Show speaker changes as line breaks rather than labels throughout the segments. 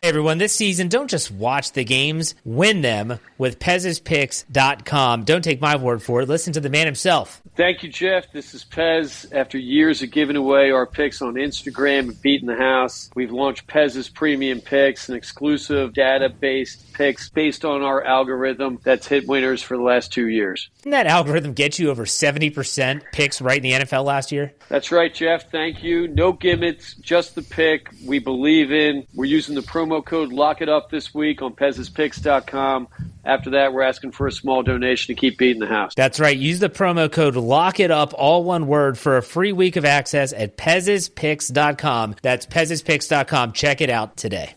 Everyone, this season, don't just watch the games, win them with Pez'sPicks.com. Don't take my word for it. Listen to the man himself.
Thank you, Jeff. This is Pez. After years of giving away our picks on Instagram and beating the house, we've launched Pez's Premium Picks, an exclusive data-based picks based on our algorithm that's hit winners for the last 2 years.
Didn't that algorithm get you over 70% picks right in the NFL last year?
That's right, Jeff. Thank you. No gimmicks, just the pick we believe in. We're using the promo code LOCKITUP this week on Pez'sPicks.com. After that, we're asking for a small donation to keep beating the house.
That's right. Use the promo code LOCKITUP, all one word, for a free week of access at Pez'sPicks.com. That's Pez'sPicks.com. Check it out today.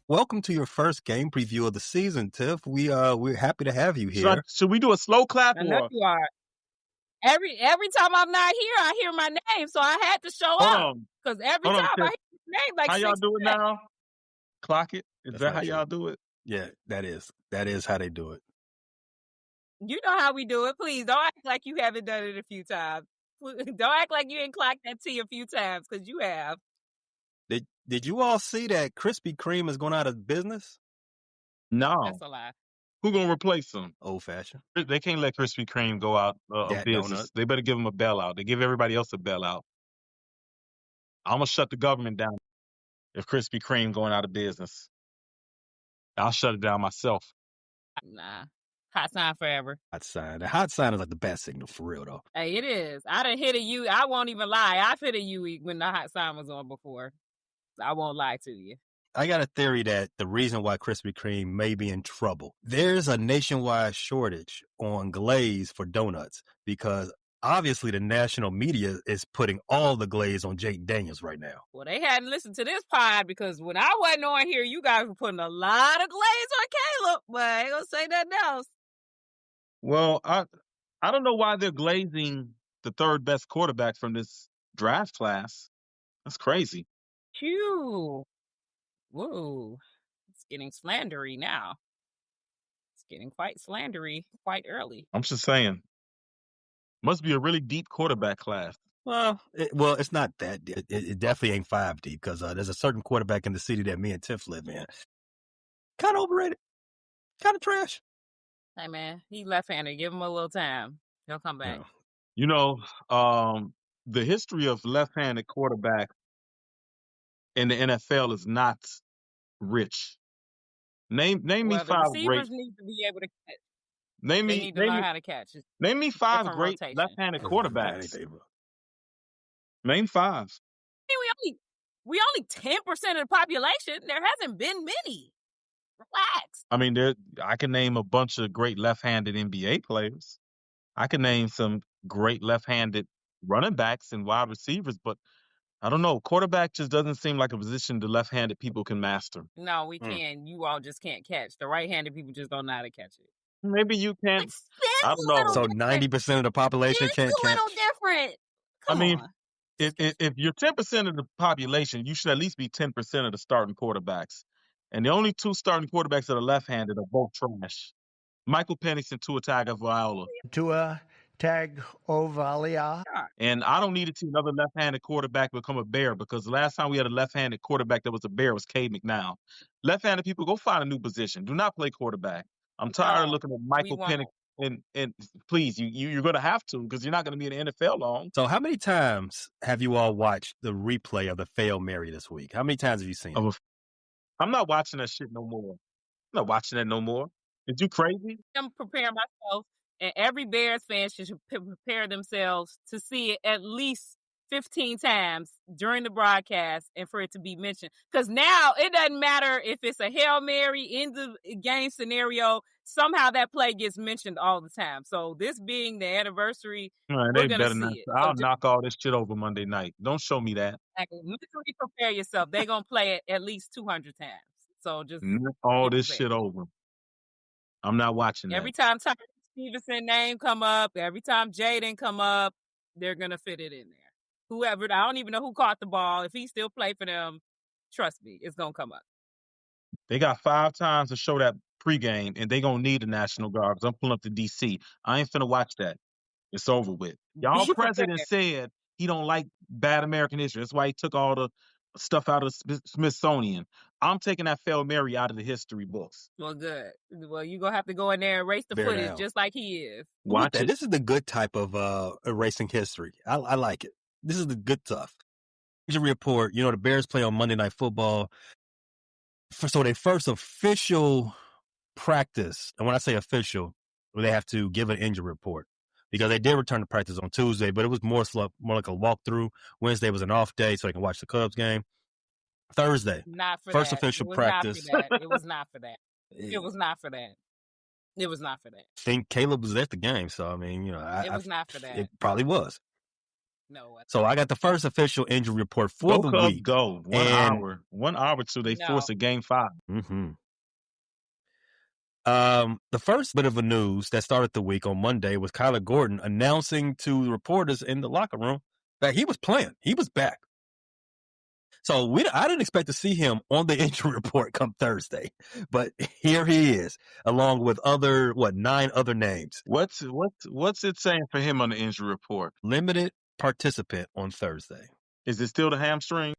Welcome to your first game preview of the season, Tiff. We're happy to have you here.
Should we do a slow clap?
I know you are. Every time I'm not here, I hear my name, so I had to show up. Because every time I hear your name, like
how y'all do it now? Clock it. Is that how y'all do it?
Yeah, that is how they do it.
You know how we do it. Please don't act like you haven't done it a few times. Don't act like you ain't clocked that T a few times, because you have.
Did you all see that Krispy Kreme is going out of business?
No.
That's a lie.
Who gonna replace them?
Old fashioned.
They can't let Krispy Kreme go out of business.
Donut.
They better give them a bailout. They give everybody else a bailout. I'm gonna shut the government down if Krispy Kreme going out of business. I'll shut it down myself.
Nah. Hot sign forever.
Hot sign. The hot sign is like the best signal for real, though.
Hey, it is. I done hit a U. I won't even lie. I've hit a U when the hot sign was on before. I won't lie to you.
I got a theory that the reason why Krispy Kreme may be in trouble, there's a nationwide shortage on glaze for donuts because obviously the national media is putting all the glaze on Jaden Daniels right now.
Well, they hadn't listened to this pod because when I wasn't on here, you guys were putting a lot of glaze on Caleb, but I ain't gonna say nothing else.
Well, I don't know why they're glazing the third best quarterback from this draft class. That's crazy.
Phew. Whoa. It's getting slandery now. It's getting quite slandery quite early.
I'm just saying. Must be a really deep quarterback class.
Well, it's not that deep. It definitely ain't 5 deep because there's a certain quarterback in the city that me and Tiff live in. Kind of overrated. Kind of trash.
Hey, man, he left-handed. Give him a little time. He'll come back.
Yeah.
You know, the history of left-handed quarterbacks in the NFL is not rich. Name me
Well, the
5
receivers
great.
need to be able to catch.
Name
They
me
need to learn how to catch.
name me 5
different
great
rotation.
left-handed quarterbacks.
Anything, bro.
Name 5.
I mean, we only 10% of the population. There hasn't been many. Relax.
I mean, I can name a bunch of great left-handed NBA players. I can name some great left-handed running backs and wide receivers, but I don't know. Quarterback just doesn't seem like a position the left-handed people can master.
No, we can. You all just can't catch. The right-handed people just don't know how to catch it.
Maybe you can.
It's
I don't know.
So 90% of the population
It's
can't
a little
catch.
different. Come
I mean,
on.
if you're 10% of the population, you should at least be 10% of the starting quarterbacks. And the only 2 starting quarterbacks that are left-handed are both trash. Michael Penix and Tua Tagovailoa.
Tua Tagovailoa.
And I don't need to see another left-handed quarterback become a Bear because the last time we had a left-handed quarterback that was a Bear was Cade McNown. Left-handed people, go find a new position. Do not play quarterback. I'm tired of looking at Michael Penix. And please, you're going to have to because you're not going to be in the NFL long.
So how many times have you all watched the replay of the Fail Mary this week? How many times have you seen it?
I'm not watching that shit no more. I'm not watching that no more. Is you crazy?
I'm preparing myself, and every Bears fan should prepare themselves to see it at least 15 times during the broadcast and for it to be mentioned. Because now it doesn't matter if it's a Hail Mary in the game scenario. Somehow that play gets mentioned all the time. So this being the anniversary, we're going to see it.
I'll knock all this shit over Monday night. Don't show me that.
Mentally prepare yourself. They're going to play it at least 200 times. So just
knock all this shit over. I'm not watching that.
Every time Tyler Stevenson name come up, every time Jaden come up, they're going to fit it in there. Whoever, I don't even know who caught the ball. If he still play for them, trust me, it's going to come up.
They got 5 times to show that pregame, and they gonna need the National Guard because I'm pulling up to D.C. I ain't finna watch that. It's over with. Y'all
Be
president
prepared.
said he don't like bad American history. That's why he took all the stuff out of Smithsonian. I'm taking that Fail Mary out of the history books.
Well, good. Well, you're going to have to go in there and erase the
Bear
footage
down.
just like he is.
Watch it.
This is the good type of erasing history. I like it. This is the good stuff. Injury report. The Bears play on Monday Night Football. So their first official practice, and when I say official, they have to give an injury report because they did return to practice on Tuesday, but it was more like a walkthrough. Wednesday was an off day, so they can watch the Cubs game. Thursday,
Not for
first
that.
official
It was
practice.
Not for that. It was not for that. It was not for that. It was not for that.
I think Caleb was at the game, so I mean,
it was not for that.
It probably was.
No.
So I got the first official injury report for the
Cubs
week.
Go 1 hour till they force a game 5.
Mm-hmm. The first bit of a news that started the week on Monday was Kyler Gordon announcing to the reporters in the locker room that he was playing. He was back. So I didn't expect to see him on the injury report come Thursday, but here he is, along with 9 other names.
What's it saying for him on the injury report?
Limited participant on Thursday.
Is it still the hamstring?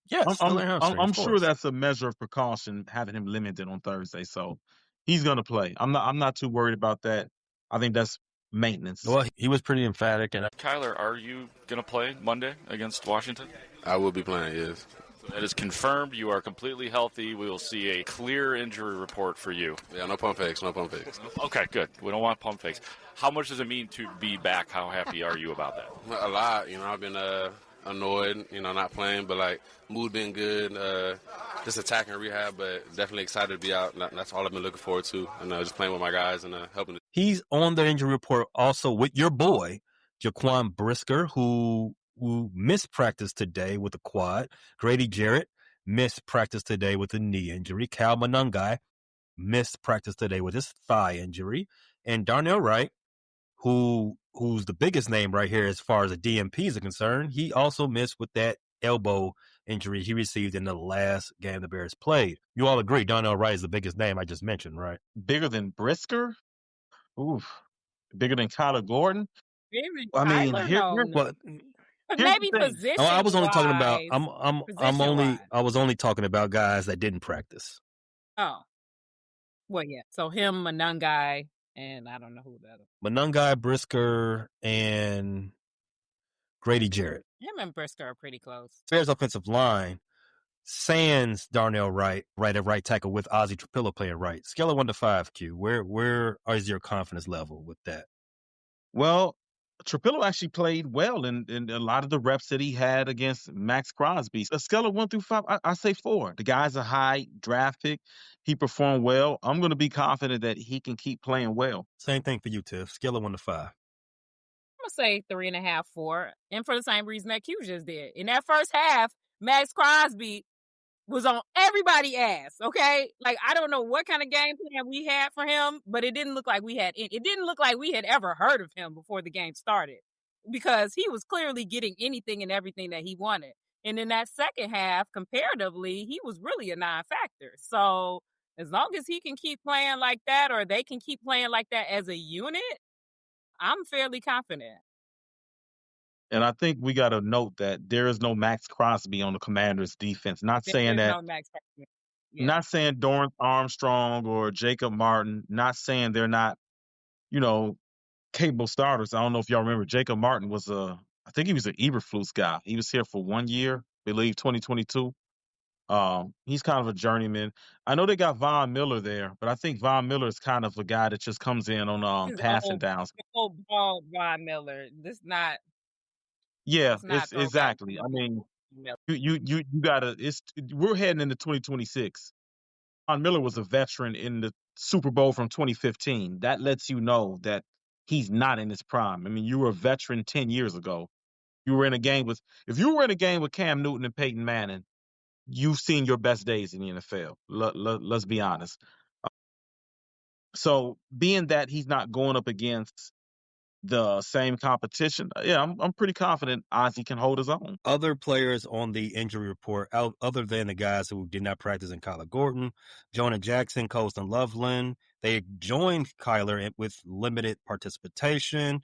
Yes,
I'm sure that's a measure of precaution having him limited on Thursday. So he's gonna play. I'm not too worried about that. I think that's maintenance.
Well, he was pretty emphatic. And
Kyler, are you gonna play Monday against Washington?
I will be playing, yes.
That is confirmed. You are completely healthy. We will see a clear injury report for you.
Yeah, no pump fakes.
Okay, good. We don't want pump fakes. How much does it mean to be back? How happy are you about that?
A lot. I've been annoyed, not playing, but mood been good. Just attacking rehab, but definitely excited to be out. That's all I've been looking forward to, and just playing with my guys and helping.
He's on the injury report also with your boy, Jaquan Brisker, who missed practice today with a quad. Grady Jarrett missed practice today with a knee injury. Cal Monangai missed practice today with his thigh injury. And Darnell Wright, who's the biggest name right here as far as the DMPs are concerned, he also missed with that elbow injury he received in the last game the Bears played. You all agree Darnell Wright is the biggest name I just mentioned, right?
Bigger than Brisker? Oof. Bigger than Kyler Gordon?
Maybe position.
I was only talking about.
I
was only talking about guys that didn't practice.
Oh, well, yeah. So him, Monangai, and I don't know who the other.
Monangai, Brisker, and Grady Jarrett.
Him and Brisker are pretty close.
Bears offensive line, sans Darnell Wright, at right tackle with Ozzie Trapillo playing right. Scale of 1 to 5, Q. Where is your confidence level with that?
Well, Trapillo actually played well in a lot of the reps that he had against Max Crosby. A scale of 1 through 5, I say 4. The guy's a high draft pick. He performed well. I'm going to be confident that he can keep playing well.
Same thing for you, Tiff. Scale of 1 to 5.
I'm going to say 3.5, 4. And for the same reason that Q just did. In that first half, Max Crosby was on everybody's ass, okay? I don't know what kind of game plan we had for him, but it didn't look like we had ever heard of him before the game started because he was clearly getting anything and everything that he wanted. And in that second half, comparatively, he was really a non-factor. So as long as he can keep playing like that or they can keep playing like that as a unit, I'm fairly confident.
And I think we got to note that there is no Max Crosby on the Commanders' defense. Not saying Dorrance Armstrong or Jacob Martin. Not saying they're not, capable starters. I don't know if y'all remember. Jacob Martin was I think he was an Eberflus guy. He was here for 1 year, I believe 2022. He's kind of a journeyman. I know they got Von Miller there, but I think Von Miller is kind of a guy that just comes in on passing downs.
Oh, bald Von Miller. This not.
Yeah, it's exactly. I mean, you gotta. We're heading into 2026. Von Miller was a veteran in the Super Bowl from 2015. That lets you know that he's not in his prime. I mean, you were a veteran 10 years ago. If you were in a game with Cam Newton and Peyton Manning, you've seen your best days in the NFL. Let's be honest. So being that he's not going up against the same competition, yeah, I'm pretty confident Ozzie can hold his own.
Other players on the injury report, other than the guys who did not practice in Kyler Gordon, Jonah Jackson, Colston Loveland, they joined Kyler with limited participation.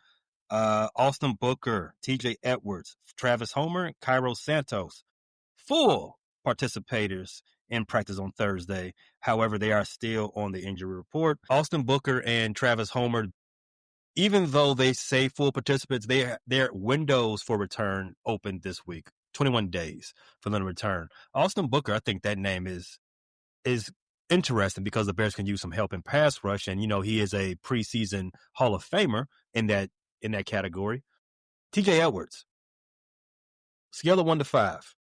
Austin Booker, TJ Edwards, Travis Homer, Cairo Santos, full participators in practice on Thursday. However, they are still on the injury report. Austin Booker and Travis Homer, even though they say full participants, their windows for return opened this week. 21 days for them to return. Austin Booker, I think that name is interesting because the Bears can use some help in pass rush, and he is a preseason Hall of Famer in that category. TJ Edwards, scale of 1 to 5.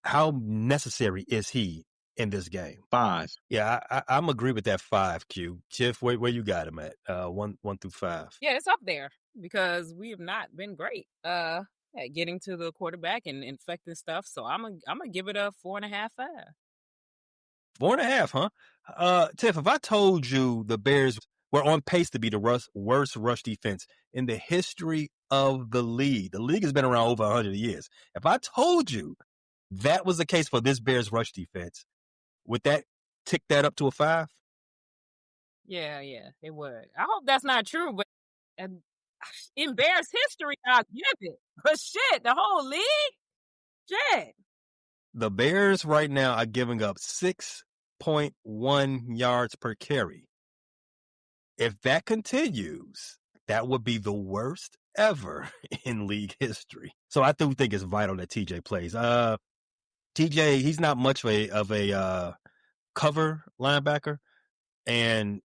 How necessary is he in this game?
5.
Yeah, I'm agree with that 5. Q. Tiff, where you got him at? 1 through 5.
Yeah, it's up there because we have not been great at getting to the quarterback and infecting stuff. So I'm gonna give it a 4.5, 5.
4.5, huh? Tiff, if I told you the Bears were on pace to be the worst rush defense in the history of the league has been around over 100 years. If I told you that was the case for this Bears rush defense, would that tick that up to a 5?
Yeah, it would. I hope that's not true, but in Bears history, I'll give it. But shit, the whole league? Shit.
The Bears right now are giving up 6.1 yards per carry. If that continues, that would be the worst ever in league history. So I do think it's vital that TJ plays. TJ, he's not much of a cover linebacker, and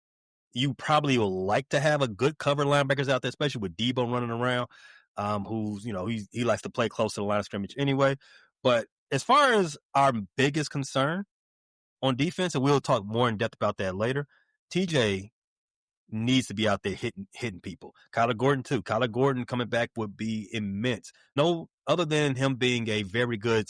you probably will like to have a good cover linebackers out there, especially with Debo running around, who's, he likes to play close to the line of scrimmage anyway. But as far as our biggest concern on defense, and we'll talk more in depth about that later, TJ needs to be out there hitting people. Kyler Gordon too. Kyler Gordon coming back would be immense. No, other than him being a very good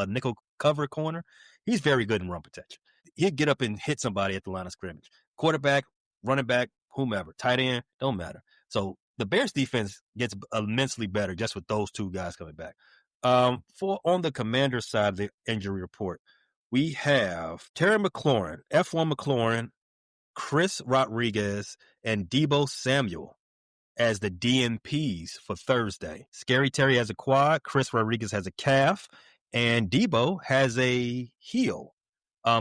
nickel cover corner, he's very good in run protection. He'd get up and hit somebody at the line of scrimmage. Quarterback, running back, whomever, tight end, don't matter. So the Bears defense gets immensely better just with those two guys coming back. For on the Commander side of the injury report, we have Terry McLaurin, F1 McLaurin, Chris Rodriguez, and Debo Samuel as the DNPs for Thursday. Scary Terry has a quad, Chris Rodriguez has a calf, and Debo has a heel.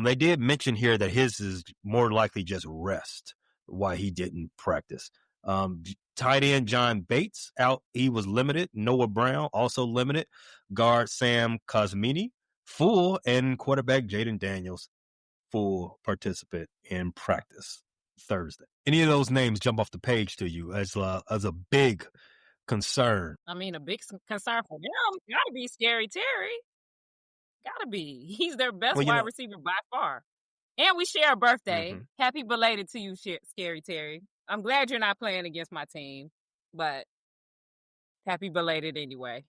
They did mention here that his is more likely just rest, why he didn't practice. Tight end John Bates out, he was limited. Noah Brown also limited. Guard Sam Cosmini full, and quarterback Jaden Daniels full participant in practice Thursday. Any of those names jump off the page to you as a big concern?
I mean, a big concern for them gotta be Scary Terry. Gotta be. He's their best wide receiver by far. And we share a birthday. Mm-hmm. Happy belated to you, Scary Terry. I'm glad you're not playing against my team, but happy belated anyway.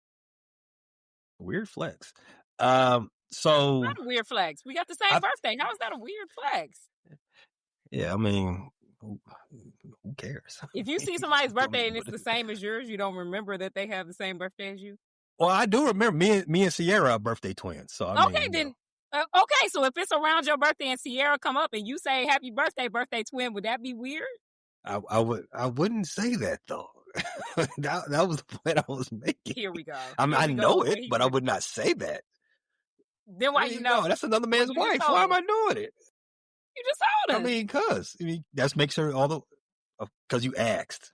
Weird flex.
Not a weird flex. We got the same birthday. How is that a weird flex?
Yeah, I mean, who cares?
If you see somebody's birthday and it's the same as yours, you don't remember that they have the same birthday as you?
Well, I do remember me and Sierra are birthday twins. So
okay, so if it's around your birthday and Sierra come up and you say happy birthday twin, would that be weird?
I wouldn't say that though. that was the point I was making.
Here we go.
I know it, but I would not say that.
Then why you know?
That's another man's wife. Why am I doing it?
You just told us.
I mean, that makes sure because you asked.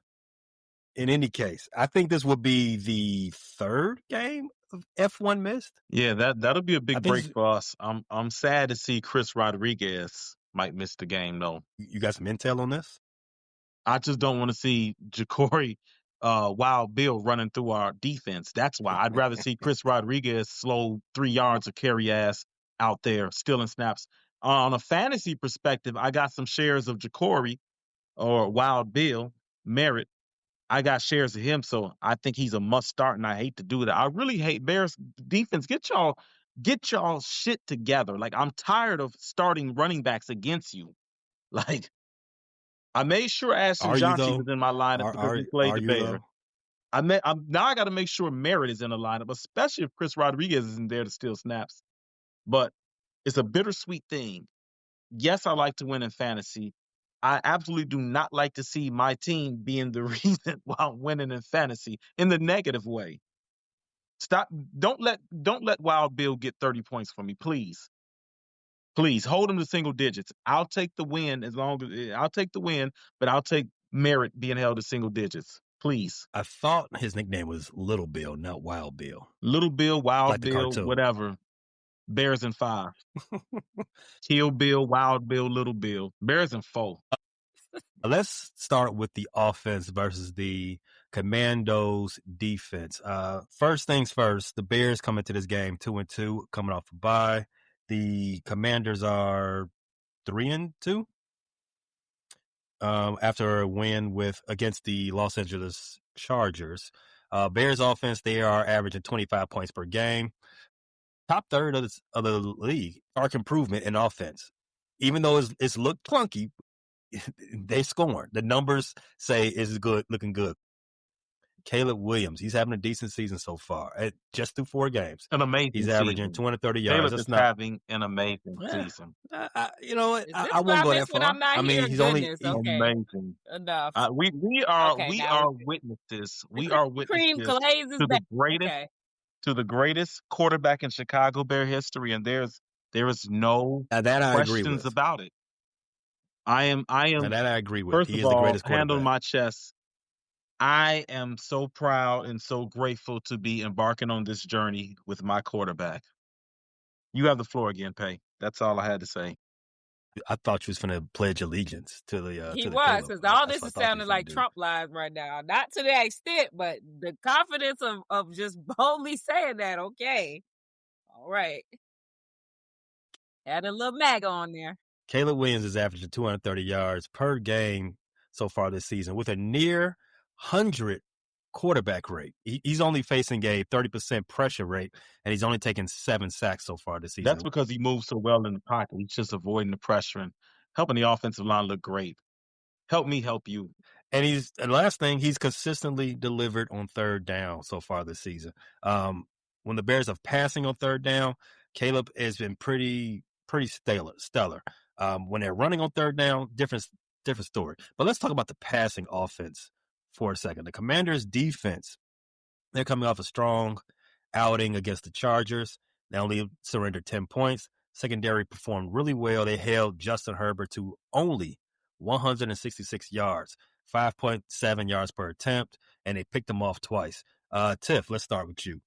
In any case, I think this will be the third game of F1 missed.
Yeah, that'll be a big break for us. I'm sad to see Chris Rodriguez might miss the game though.
You got some intel on this?
I just don't want to see Ja'Cory Wild Bill running through our defense. That's why I'd rather see Chris Rodriguez slow 3 yards of carry ass out there stealing snaps. On a fantasy perspective, I got some shares of Ja'Cory or Wild Bill Merritt. I got shares of him, so I think he's a must start, and I hate to do that. I really hate Bears defense. Get y'all shit together. Like, I'm tired of starting running backs against you. Like, I made sure Ashton
Are you
Johnson
though?
was in my lineup because he played
Are
the
you
Bears.
though?
Now I got to make sure Merritt is in the lineup, especially if Chris Rodriguez isn't there to steal snaps. But it's a bittersweet thing. Yes, I like to win in fantasy. I absolutely do not like to see my team being the reason why I'm winning in fantasy in the negative way. Stop! Don't let Wild Bill get 30 points for me, please. Please hold him to single digits. I'll take the win but I'll take Merritt being held to single digits. Please.
I thought his nickname was Little Bill, not Wild Bill.
Little Bill, Wild
Like the
Bill,
cartoon.
whatever. Bears in 5. Kill Bill, Wild Bill, Little Bill. Bears in 4.
Let's start with the offense versus the Commandos defense. First things first, the Bears come into this game 2-2, coming off a bye. The Commanders are 3-2 after a win against the Los Angeles Chargers. Bears offense, they are averaging 25 points per game. Top third of the league. Stark improvement in offense. Even though it's looked clunky, they scoring. The numbers say it's good, looking good. Caleb Williams, he's having a decent season so far. Just through 4 games.
An amazing
He's
season.
averaging 230 yards.
Caleb is having an amazing season.
You know what?
Is this
I won't
why
go
I
that
miss when
far.
I'm not
I mean,
here?
he's
Goodness,
only
okay.
Amazing.
Enough.
We are
now
witnesses.
the
We are
Krispy
witnesses
Kreme glaze is
to the
back.
greatest
Okay.
to the greatest quarterback in Chicago Bear history, and there is no
that I agree
questions
with.
about it. I am.
And that I agree with.
First
He
of
is the
all,
greatest
hand on
quarterback.
my chest. I am so proud and so grateful to be embarking on this journey with my quarterback. You have the floor again, Pay. That's all I had to say.
I thought you was going to pledge allegiance to the.
He
to the
was,
Caleb.
because all
That's
this
what
is
I thought you
sounding
was gonna
like
do.
Trump lies right now. Not to that extent, but the confidence of just boldly saying that. Okay, all right. Add a little MAGA on there.
Caleb Williams is averaging 230 yards per game so far this season with a near 100 quarterback rate. He's only facing a 30% pressure rate, and he's only taken 7 sacks so far this season.
That's because he moves so well in the pocket. He's just avoiding the pressure and helping the offensive line look great. Help me help you.
And last thing, he's consistently delivered on third down so far this season. When the Bears are passing on third down, Caleb has been pretty stellar. When they're running on third down, different story. But let's talk about the passing offense for a second. The Commanders' defense, they're coming off a strong outing against the Chargers. They only surrendered 10 points. Secondary performed really well. They held Justin Herbert to only 166 yards, 5.7 yards per attempt, and they picked him off twice. Tiff, let's start with you.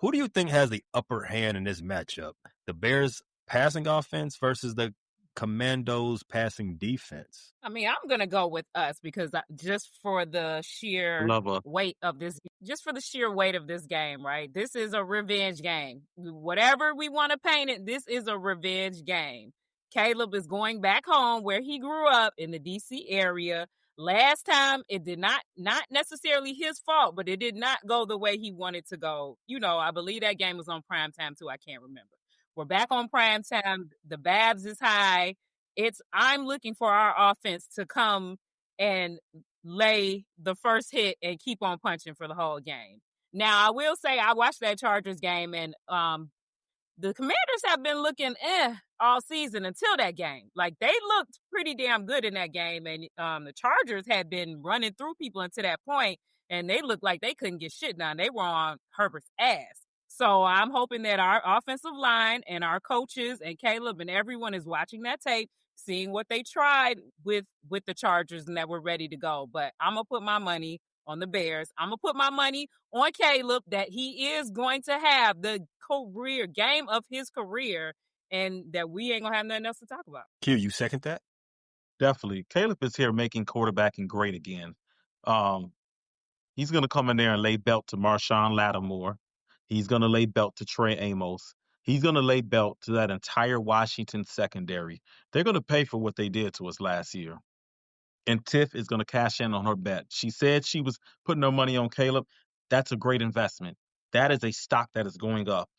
Who do you think has the upper hand in this matchup? The Bears' passing offense versus the Commandos' passing defense?
I mean, I'm going to go with us because just for the sheer weight of this game, right? This is a revenge game. Whatever we want to paint it, this is a revenge game. Caleb is going back home where he grew up in the D.C. area. Last time, it did not necessarily his fault, but it did not go the way he wanted to go. You know, I believe that game was on primetime too. I can't remember. We're back on primetime. The Babs is high. I'm looking for our offense to come and lay the first hit and keep on punching for the whole game. Now, I will say I watched that Chargers game, and the Commanders have been looking all season until that game. Like, they looked pretty damn good in that game, and the Chargers had been running through people until that point, and they looked like they couldn't get shit done. They were on Herbert's ass. So I'm hoping that our offensive line and our coaches and Caleb and everyone is watching that tape, seeing what they tried with the Chargers, and that we're ready to go. But I'm going to put my money on the Bears. I'm going to put my money on Caleb that he is going to have the game of his career, and that we ain't going to have nothing else to talk about.
Q, you second that?
Definitely. Caleb is here making quarterbacking great again. He's going to come in there and lay belt to Marshawn Lattimore. He's going to lay belt to Trey Amos. He's going to lay belt to that entire Washington secondary. They're going to pay for what they did to us last year. And Tiff is going to cash in on her bet. She said she was putting her money on Caleb. That's a great investment. That is a stock that is going up.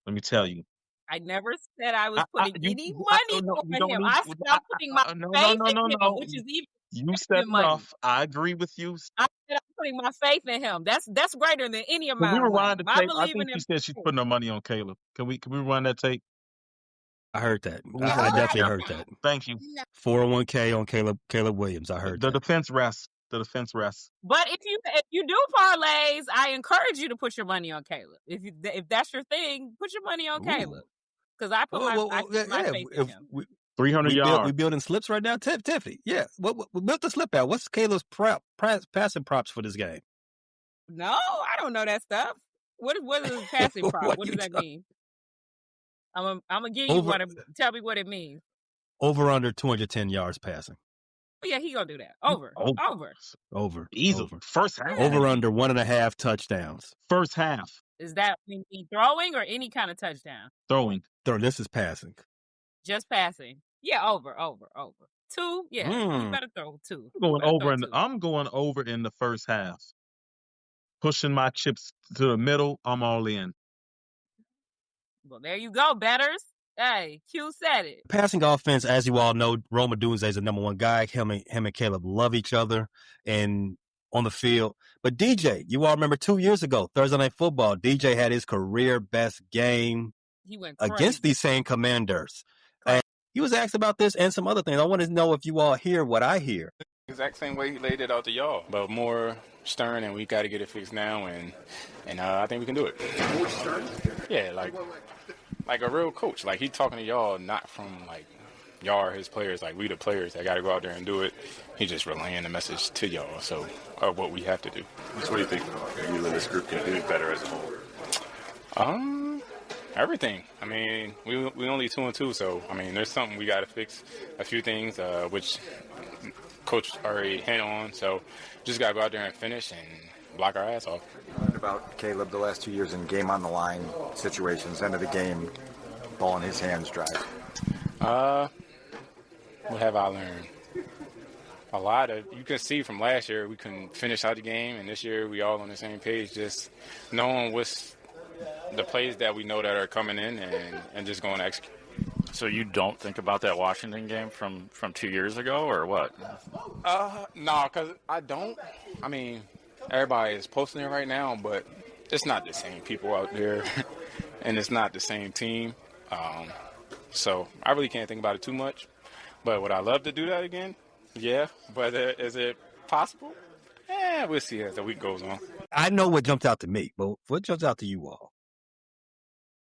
Let me tell you.
I never said I was putting any money on him. I said I'm putting my faith in him, which is even
You said
money.
enough. I agree with you.
I said I'm putting my faith in him. That's greater than any
Can we
amount of money.
rewind the
I
tape? I
believe
think
in
she
him.
said she's putting her money on Caleb. Can we rewind that tape?
I heard that.
We
I
heard
definitely
that.
heard that.
Thank you.
401k on Caleb Williams. I heard
The
that.
defense rests. The defense rests.
But if you do parlays, I encourage you to put your money on Caleb. If that's your thing, put your money on Caleb. Because I put my faith in him.
300 yards.
We building slips right now, Tiffy. Yeah, we built the slip out. What's Caleb's passing props for this game?
No, I don't know that stuff. What is passing prop? What does that mean? I'm gonna give you tell me what it means.
Over under 210 yards passing.
Oh, yeah, he gonna do that. Over.
Easy. First half.
Over under 1.5 touchdowns.
First half.
Is that mean throwing or any kind of touchdown?
Throwing.
This is passing.
Just passing. Yeah, over. 2. Yeah, you better throw 2.
I'm going over in the first half. Pushing my chips to the middle. I'm all in.
Well, there you go, betters. Hey, Q said it.
Passing offense, as you all know, Rome Odunze is the number one guy. Him and Caleb love each other and on the field. But DJ, you all remember 2 years ago, Thursday Night Football, DJ had his career best game
he went crazy.
Against these same Commanders. And he was asked about this and some other things. I want to know if you all hear what I hear.
Exact same way he laid it out to y'all, but more stern, and we got to get it fixed now, and I think we can do it. More stern? Yeah, like a real coach. Like, he's talking to y'all not from, like, y'all are his players. Like, we the players that got to go out there and do it. He's just relaying the message to y'all, so of what we have to do.
So what do you think you and this group can do better as a whole?
Everything. I mean, we only 2-2, so, I mean, there's something we got to fix. A few things, which Coach already hit on, so just got to go out there and finish and block our ass off.
What about Caleb the last 2 years in game on the line situations, end of the game, ball in his hands drive?
What have I learned? A lot of, you can see from last year we couldn't finish out the game, and this year we all on the same page, just knowing what's the plays that we know that are coming in and just going to execute.
So you don't think about that Washington game from 2 years ago, or what?
No, because I don't. I mean, everybody is posting it right now, but it's not the same people out there, and it's not the same team. So I really can't think about it too much. But would I love to do that again? Yeah. But is it possible? We'll see as the week goes on.
I know what jumped out to me, but what jumps out to you all?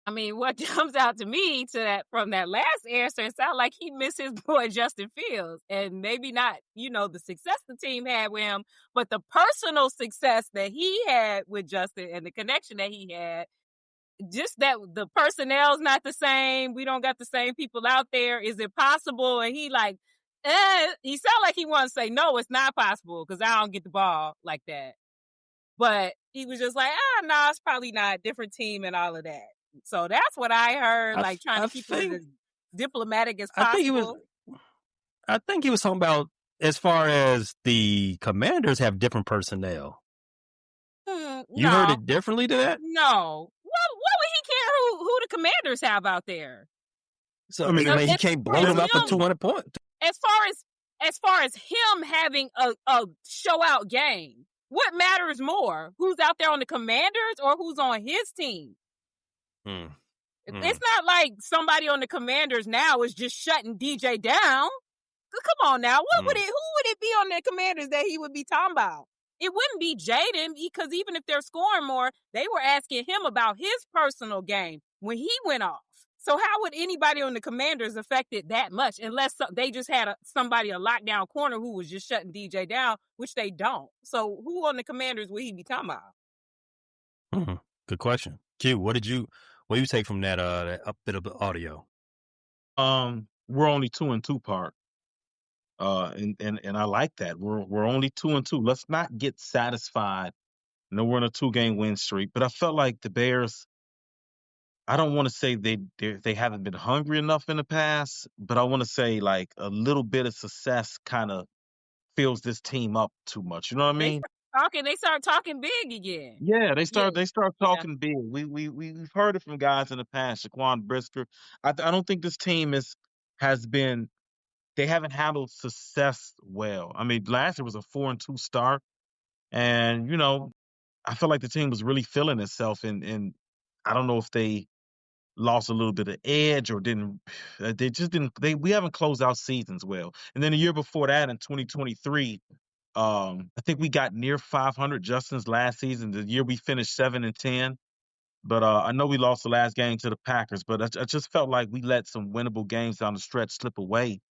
I mean, what jumps out to me from that last answer, it sounds like he missed his boy Justin Fields. And maybe not, the success the team had with him, but the personal success that he had with Justin and the connection that he had, just that the personnel's not the same. We don't got the same people out there. Is it possible? And he he sounded like he wanted to say, no, it's not possible because I don't get the ball like that. But he was just like, no, it's probably not. Different team and all of that. So that's what I heard, trying to keep it as diplomatic as possible.
I think he was talking about as far as the Commanders have different personnel. You heard it differently to that?
No. What would he care who the Commanders have out there?
So, I mean, he can't blow them up for 200 points.
As far as him having a show out game, what matters more? Who's out there on the Commanders or who's on his team? It's not like somebody on the Commanders now is just shutting DJ down. Come on now. Who would it be on the Commanders that he would be talking about? It wouldn't be Jaden, because even if they're scoring more, they were asking him about his personal game when he went off. So how would anybody on the Commanders affect it that much unless they just had a lockdown corner who was just shutting DJ down, which they don't. So who on the Commanders would he be talking about?
Good question. Q, what do you take from that bit of audio?
We're only 2-2 part. And I like that. We're only 2-2. Let's not get satisfied. No, we're on a 2-game win streak, but I felt like the Bears, I don't want to say they haven't been hungry enough in the past, but I want to say like a little bit of success kind of fills this team up too much. You know what I mean?
They start talking big again.
Yeah, they start talking big. We've heard it from guys in the past, Shaquan Brisker. I don't think this team has been they haven't handled success well. I mean, last year was a 4-2 start, and I feel like the team was really feeling itself, and I don't know if they lost a little bit of edge or didn't. They just didn't. We haven't closed out seasons well. And then the year before that, in 2023, I think we got near 500 Justin's last season. The year we finished 7-10. But I know we lost the last game to the Packers. But I just felt like we let some winnable games down the stretch slip away,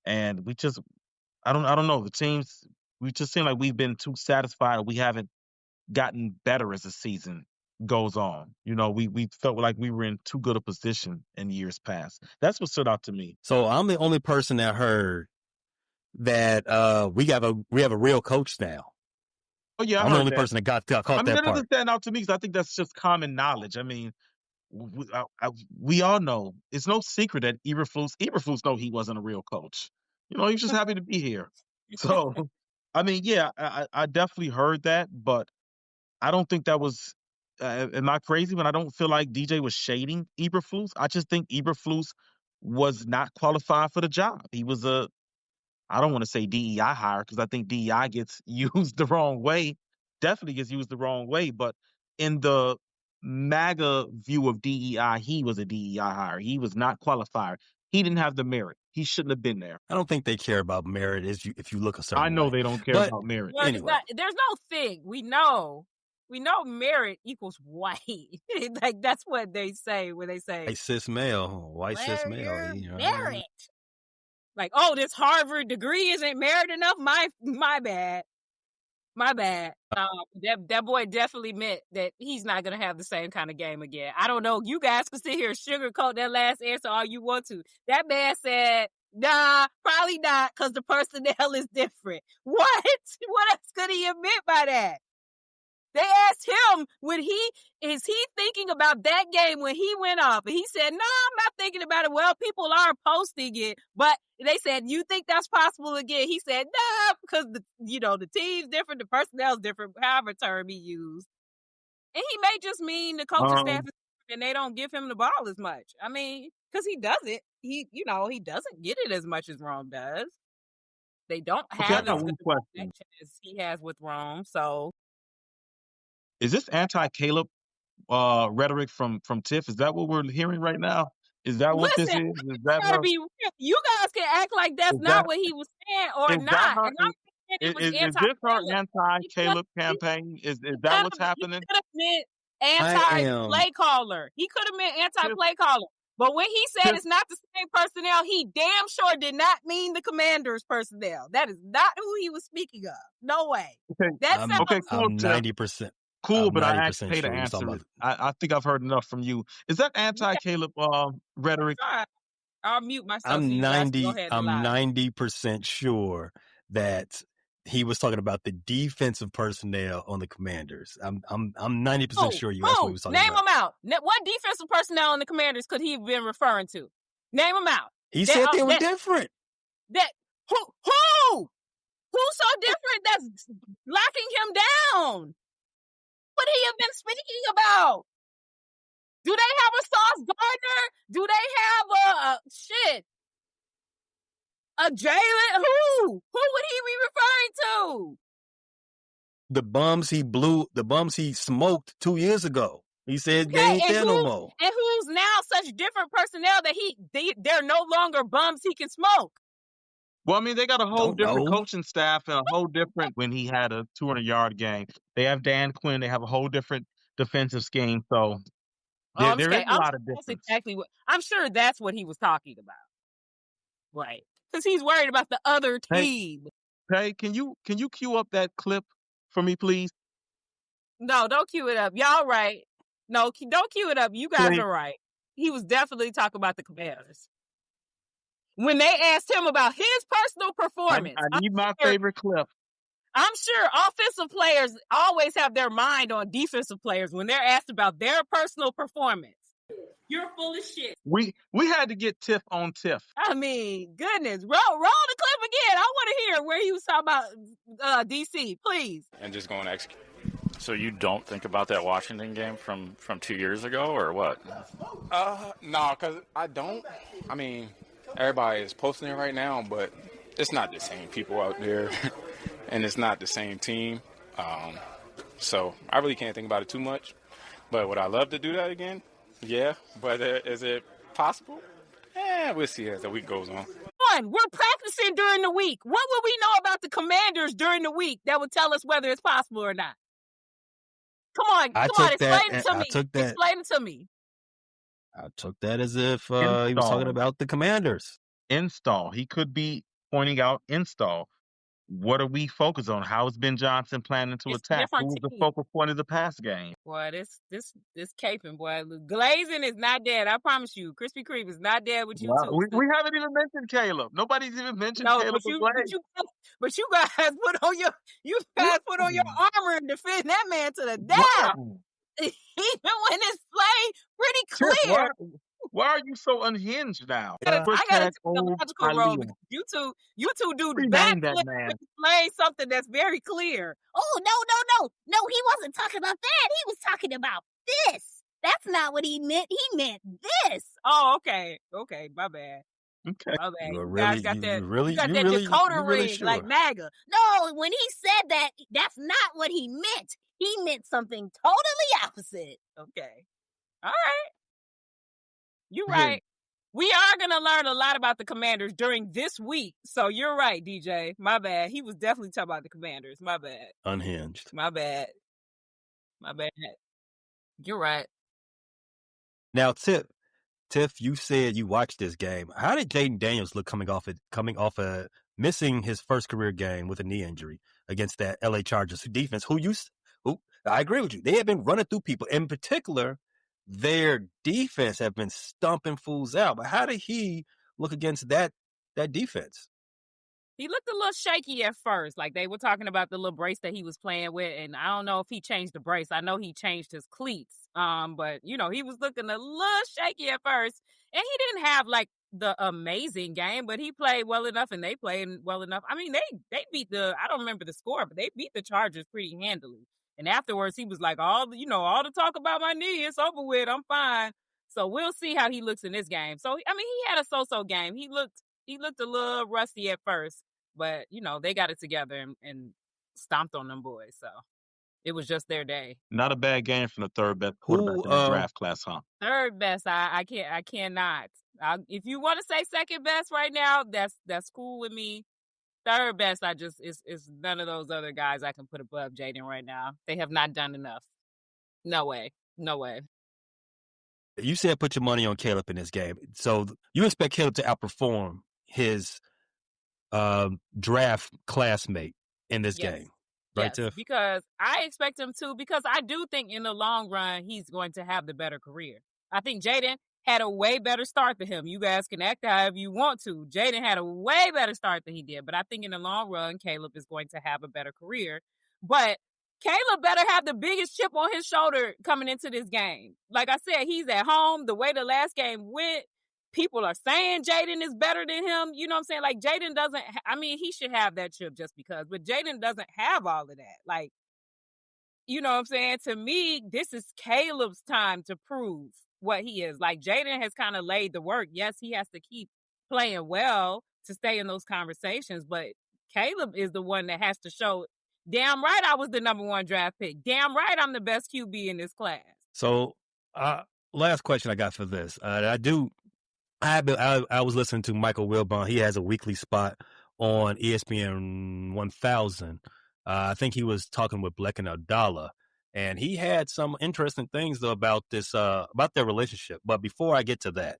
and I don't know. The teams, we just seem like we've been too satisfied. We haven't gotten better as the season goes on. We felt like we were in too good a position in years past. That's what stood out to me.
So I'm the only person that heard that we have a real coach now.
Oh yeah,
I'm the only person that got caught that
that
part.
doesn't stand out to me because I think that's just common knowledge. I mean, we all know it's no secret that Eberflus know he wasn't a real coach. He's just happy to be here. So, I mean, yeah, I definitely heard that, but I don't think that was. Am I crazy when I don't feel like DJ was shading Eberflus? I just think Eberflus was not qualified for the job. He was I don't want to say DEI hire because I think DEI gets used the wrong way. Definitely gets used the wrong way. But in the MAGA view of DEI, he was a DEI hire. He was not qualified. He didn't have the merit. He shouldn't have been there.
I don't think they care about merit if you look a certain way.
I know they don't care about merit.
Well,
anyway.
There's no thing. We know merit equals white. Like that's what they say when they say
white cis male.
Merit. Like, oh, this Harvard degree isn't merit enough. My bad. That boy definitely meant that he's not gonna have the same kind of game again. I don't know. You guys can sit here and sugarcoat that last answer all you want to. That man said, nah, probably not, because the personnel is different. What? What else could he admit by that? They asked him is he thinking about that game when he went off? And he said, no, I'm not thinking about it. Well, people aren't posting it. But they said, you think that's possible again? He said, nah, because the team's different, the personnel's different, however term he used. And he may just mean the coaching staff is different and they don't give him the ball as much. I mean, because he doesn't. He doesn't get it as much as Rome does. They don't have as good a connection as he has with Rome, so.
Is this anti-Caleb rhetoric from Tiff? Is that what we're hearing right now? Is that what this is? Is that
you guys can act like that's not what he was saying or not.
And I'm saying is this our anti-Caleb campaign? Is that what's happening?
He could have meant anti-play caller. He could have meant anti-play caller. But when he said it's not the same personnel, he damn sure did not mean the Commanders' personnel. That is not who he was speaking of. No way.
Okay,
I'm 90%.
Cool, but I asked Pay to answer it. I think I've heard enough from you. Is that anti-Caleb rhetoric?
I'll mute myself.
I'm 90% sure that he was talking about the defensive personnel on the Commanders. I'm 90% sure that's what he was talking about.
Name them out. What defensive personnel on the Commanders could he have been referring to? Name them out.
He said they were different.
Who? Who's so different that's locking him down? What he have been speaking about? Do they have a Sauce Gardner? Do they have a Jaden? Who would he be referring to?
The bums he smoked 2 years ago. He said they ain't there no more.
And who's now such different personnel that they're no longer bums he can smoke?
Well, I mean, they got a whole different coaching staff and a whole different when he had a 200-yard game. They have Dan Quinn. They have a whole different defensive scheme. So there is a lot of difference.
That's exactly what I'm sure that's what he was talking about. Right. Because he's worried about the other team.
Hey, can you cue up that clip for me, please?
No, don't cue it up. Y'all right. No, don't cue it up. You guys are right. He was definitely talking about the Commanders. When they asked him about his personal performance.
I need my favorite clip.
I'm sure offensive players always have their mind on defensive players when they're asked about their personal performance. You're full of shit.
We had to get Tiff on Tiff.
I mean, goodness. Roll the clip again. I want to hear where he was talking about DC, please.
And just going to execute. So you don't think about that Washington game from 2 years ago or what?
No, because I don't. I mean, everybody is posting it right now, but it's not the same people out there, and it's not the same team. So I really can't think about it too much. But would I love to do that again? Yeah. But is it possible? We'll see as the week goes on.
We're practicing during the week. What would we know about the Commanders during the week that would tell us whether it's possible or not? Come on, explain it to me. Explain it to me.
I took that as if he was talking about the Commanders.
Install. He could be pointing out install. What are we focused on? How is Ben Johnson planning to attack? Who's the focal point of the pass game?
Boy, this caping, boy. Glazing is not dead. I promise you. Krispy Kreme is not dead with you too.
We haven't even mentioned Caleb. Nobody's even mentioned Caleb.
But you guys put on your armor and defend that man to the death. Even when it's played pretty clear.
Why are you so unhinged now?
I gotta take the logical road because you two do backflip and display something that's very clear.
Oh, no, he wasn't talking about that. He was talking about this. That's not what he meant. He meant this.
Oh, okay, my bad.
Okay.
My bad.
You
got that
really
decoder ring
sure?
like MAGA.
No, when he said that, that's not what he meant. He meant something totally opposite.
Okay. All right. You're right. We are going to learn a lot about the Commanders during this week. So you're right, DJ. My bad. He was definitely talking about the Commanders. My bad.
Unhinged.
My bad. You're right.
Now, Tiff, you said you watched this game. How did Jaden Daniels look coming off missing his first career game with a knee injury against that LA Chargers defense? Who I agree with you. They had been running through people. In particular, their defense have been stumping fools out. But how did he look against that defense?
He looked a little shaky at first. Like they were talking about the little brace that he was playing with. And I don't know if he changed the brace. I know he changed his cleats. But he was looking a little shaky at first. And he didn't have like the amazing game, but he played well enough and they played well enough. I mean, they beat I don't remember the score, but they beat the Chargers pretty handily. And afterwards, he was like, all the talk about my knee, it's over with. I'm fine. So we'll see how he looks in this game. So, I mean, he had a so-so game. He looked a little rusty at first, but, they got it together and stomped on them boys. So it was just their day.
Not a bad game from the third best quarterback in the draft class, huh?
Third best, I cannot. If you want to say second best right now, that's cool with me. Third best, is none of those other guys I can put above Jaden right now. They have not done enough. No way.
You said put your money on Caleb in this game. So you expect Caleb to outperform his draft classmate in this game, right, Tiff?
Because I expect him to, because I do think in the long run, he's going to have the better career. I think Jaden had a way better start than him. You guys can act however you want to. Jaden had a way better start than he did. But I think in the long run, Caleb is going to have a better career. But Caleb better have the biggest chip on his shoulder coming into this game. Like I said, he's at home. The way the last game went, people are saying Jaden is better than him. You know what I'm saying? Like Jaden doesn't, he should have that chip just because. But Jaden doesn't have all of that. Like, you know what I'm saying? To me, this is Caleb's time to prove what he is. Like Jaden has kind of laid the work. Yes, he has to keep playing well to stay in those conversations, but Caleb is the one that has to show, damn right I was the number one draft pick. Damn right I'm the best QB in this class.
So last question I got for this. I was listening to Michael Wilbon. He has a weekly spot on ESPN 1000. I think he was talking with Bleck and Abdallah. And he had some interesting things, though, about this, about their relationship. But before I get to that,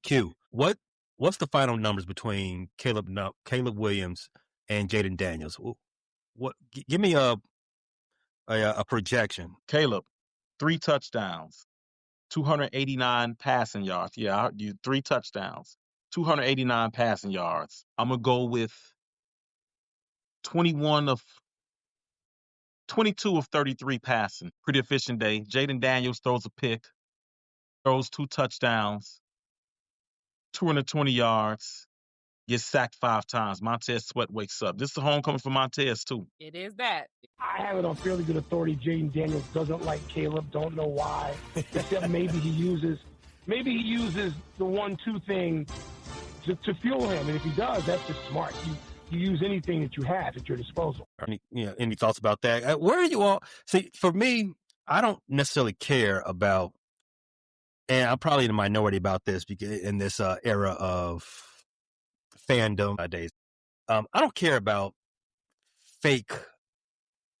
Q, what's the final numbers between Caleb Williams and Jaden Daniels? Give me a projection.
Caleb, 3 touchdowns, 289 passing yards. Yeah, 3 touchdowns, 289 passing yards. I'm gonna go with 22 of 33 passing. Pretty efficient day. Jaden Daniels throws a pick, throws 2 touchdowns, 220 yards, gets sacked 5 times. Montez Sweat wakes up. This is a homecoming for Montez, too.
It is that.
I have it on fairly good authority. Jaden Daniels doesn't like Caleb. Don't know why. Except maybe he uses maybe he uses the 1-2 thing to fuel him. And if he does, that's just smart. You use anything that you have at your disposal.
Any thoughts about that? Where are you all? See, for me, I don't necessarily care about, and I'm probably in the minority about this because in this era of fandom nowadays, I don't care about fake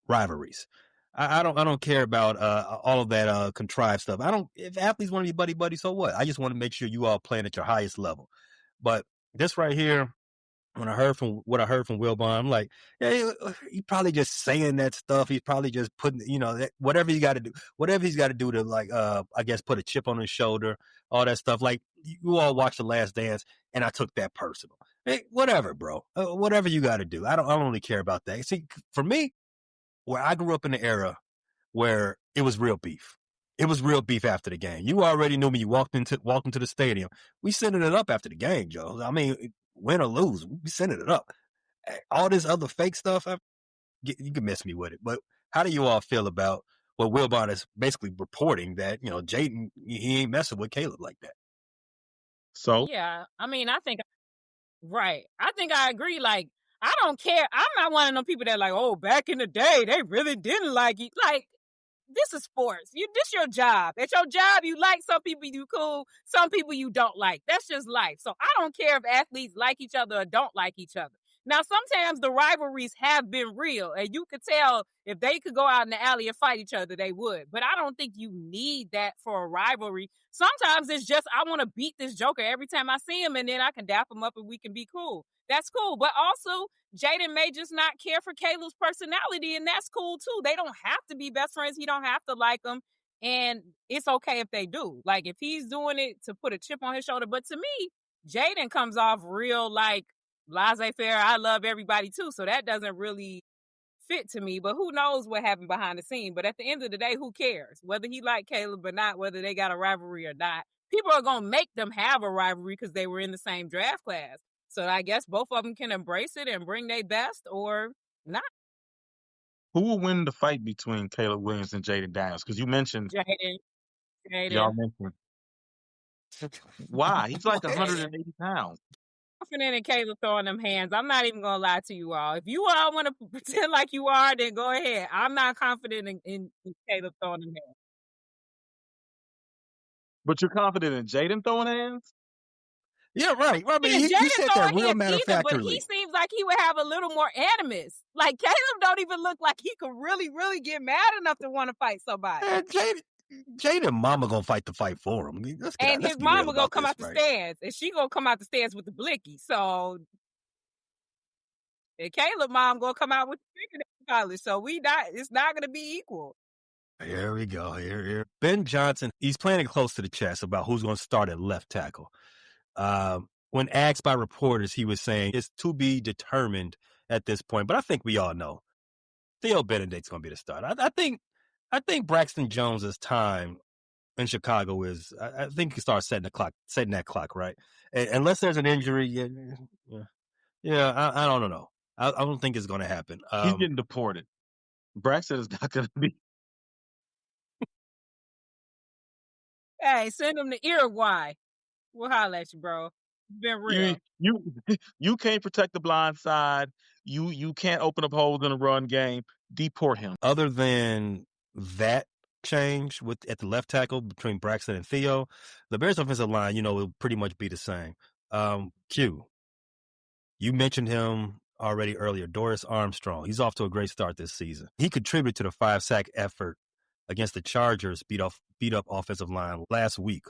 rivalries. I don't care about all of that contrived stuff. If athletes want to be buddy, so what? I just want to make sure you all playing at your highest level. But this right here, when I heard from Wilbon, I'm like, yeah, he's probably just saying that stuff. He's probably just putting, whatever you got to do, whatever he's got to do to, like, I guess, put a chip on his shoulder, all that stuff. Like, you all watched The Last Dance, and I took that personal. Hey, whatever, bro. Whatever you got to do. I don't really care about that. See, for me, where I grew up in the era where it was real beef. It was real beef after the game. You already knew me. You walked into the stadium. We sending it up after the game, Joe. I mean, win or lose, we sending it up. All this other fake stuff, you can mess me with it. But how do you all feel about what Wilbon is basically reporting that, Jaden, he ain't messing with Caleb like that?
So?
Yeah, I mean, I think I agree. Like, I don't care. I'm not one of them people that like, oh, back in the day, they really didn't like you. Like, this is sports. This your job. At your job, you like some people, you cool. Some people you don't like. That's just life. So I don't care if athletes like each other or don't like each other. Now, sometimes the rivalries have been real, and you could tell if they could go out in the alley and fight each other, they would. But I don't think you need that for a rivalry. Sometimes it's just, I want to beat this joker every time I see him, and then I can dap him up and we can be cool. That's cool. But also, Jaden may just not care for Caleb's personality, and that's cool too. They don't have to be best friends. He don't have to like him, and it's okay if they do. Like, if he's doing it to put a chip on his shoulder. But to me, Jaden comes off real, like, laissez-faire. I love everybody too, so that doesn't really fit to me. But who knows what happened behind the scene? But at the end of the day, who cares? Whether he liked Caleb or not, whether they got a rivalry or not, people are going to make them have a rivalry because they were in the same draft class. So I guess both of them can embrace it and bring their best or not.
Who will win the fight between Caleb Williams and Jaden Daniels? Because you mentioned
Jaden.
Y'all mentioned. Why? He's like 180 pounds.
Confident in Caleb throwing them hands. I'm not even going to lie to you all. If you all want to pretend like you are, then go ahead. I'm not confident in Caleb throwing them hands.
But you're confident in Jaden throwing hands?
Yeah, right. Well, I mean, he said that real matter-of-factly.
But he seems like he would have a little more animus. Like, Caleb don't even look like he could really, really get mad enough to want to fight somebody.
Jaden mama gonna fight the fight for him.
And his mama gonna come out the stands, and she gonna come out the stands with the blicky. So, and Caleb mom gonna come out with the fingernail polish. So it's not gonna be equal.
Here we go. Here. Ben Johnson, he's playing it close to the chest about who's going to start at left tackle. When asked by reporters, he was saying it's to be determined at this point. But I think we all know Theo Benedict's going to be the starter. I think Braxton Jones's time in Chicago is. I think he starts setting that clock, right? Unless there's an injury. Yeah. I don't know. I don't think it's going to happen.
He's getting deported. Braxton is not going to be.
Hey, send him to Uruguay. We'll holler at you, bro. It's been real.
You can't protect the blind side. You can't open up holes in a run game. Deport him.
Other than that change at the left tackle between Braxton and Theo, the Bears offensive line, will pretty much be the same. Q, you mentioned him already earlier, Doris Armstrong. He's off to a great start this season. He contributed to the 5-sack effort against the Chargers beat up offensive line last week.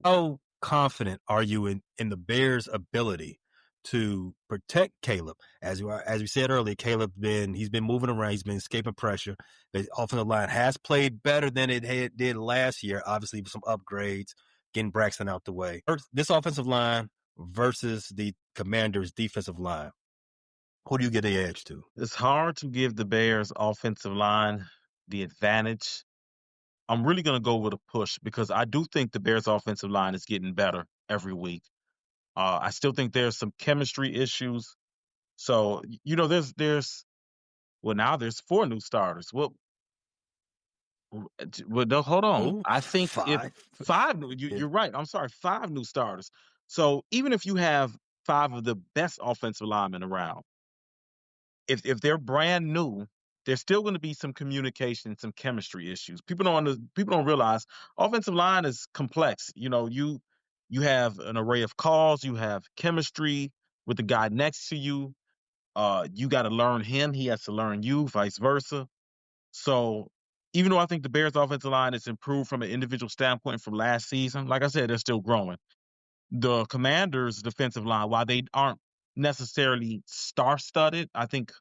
How confident are you in the Bears' ability to protect Caleb? As we said earlier, he's been moving around, he's been escaping pressure. The offensive line has played better than it did last year, obviously with some upgrades, getting Braxton out the way. This offensive line versus the Commanders' defensive line. Who do you get the edge to?
It's hard to give the Bears' offensive line the advantage. I'm really going to go with a push because I do think the Bears' offensive line is getting better every week. I still think there's some chemistry issues. So, now there's 4 new starters. Well, Well, no, hold on.
Oh,
I think if five, you're right. I'm sorry, 5 new starters. So even if you have 5 of the best offensive linemen around, if they're brand new, there's still going to be some communication, some chemistry issues. People don't realize offensive line is complex. You have an array of calls, you have chemistry with the guy next to you. You got to learn him, he has to learn you, vice versa. So even though I think the Bears offensive line has improved from an individual standpoint from last season, like I said, they're still growing. The Commanders' defensive line, while they aren't necessarily star-studded, I think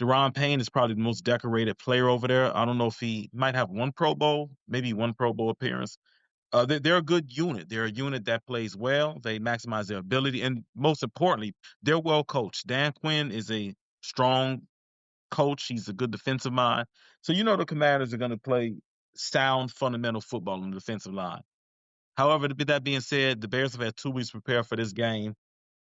Deron Payne is probably the most decorated player over there. I don't know if he might have one Pro Bowl, maybe one Pro Bowl appearance. They're a good unit. They're a unit that plays well. They maximize their ability. And most importantly, they're well coached. Dan Quinn is a strong coach. He's a good defensive mind. So the Commanders are going to play sound, fundamental football on the defensive line. However, with that being said, the Bears have had 2 weeks to prepare for this game.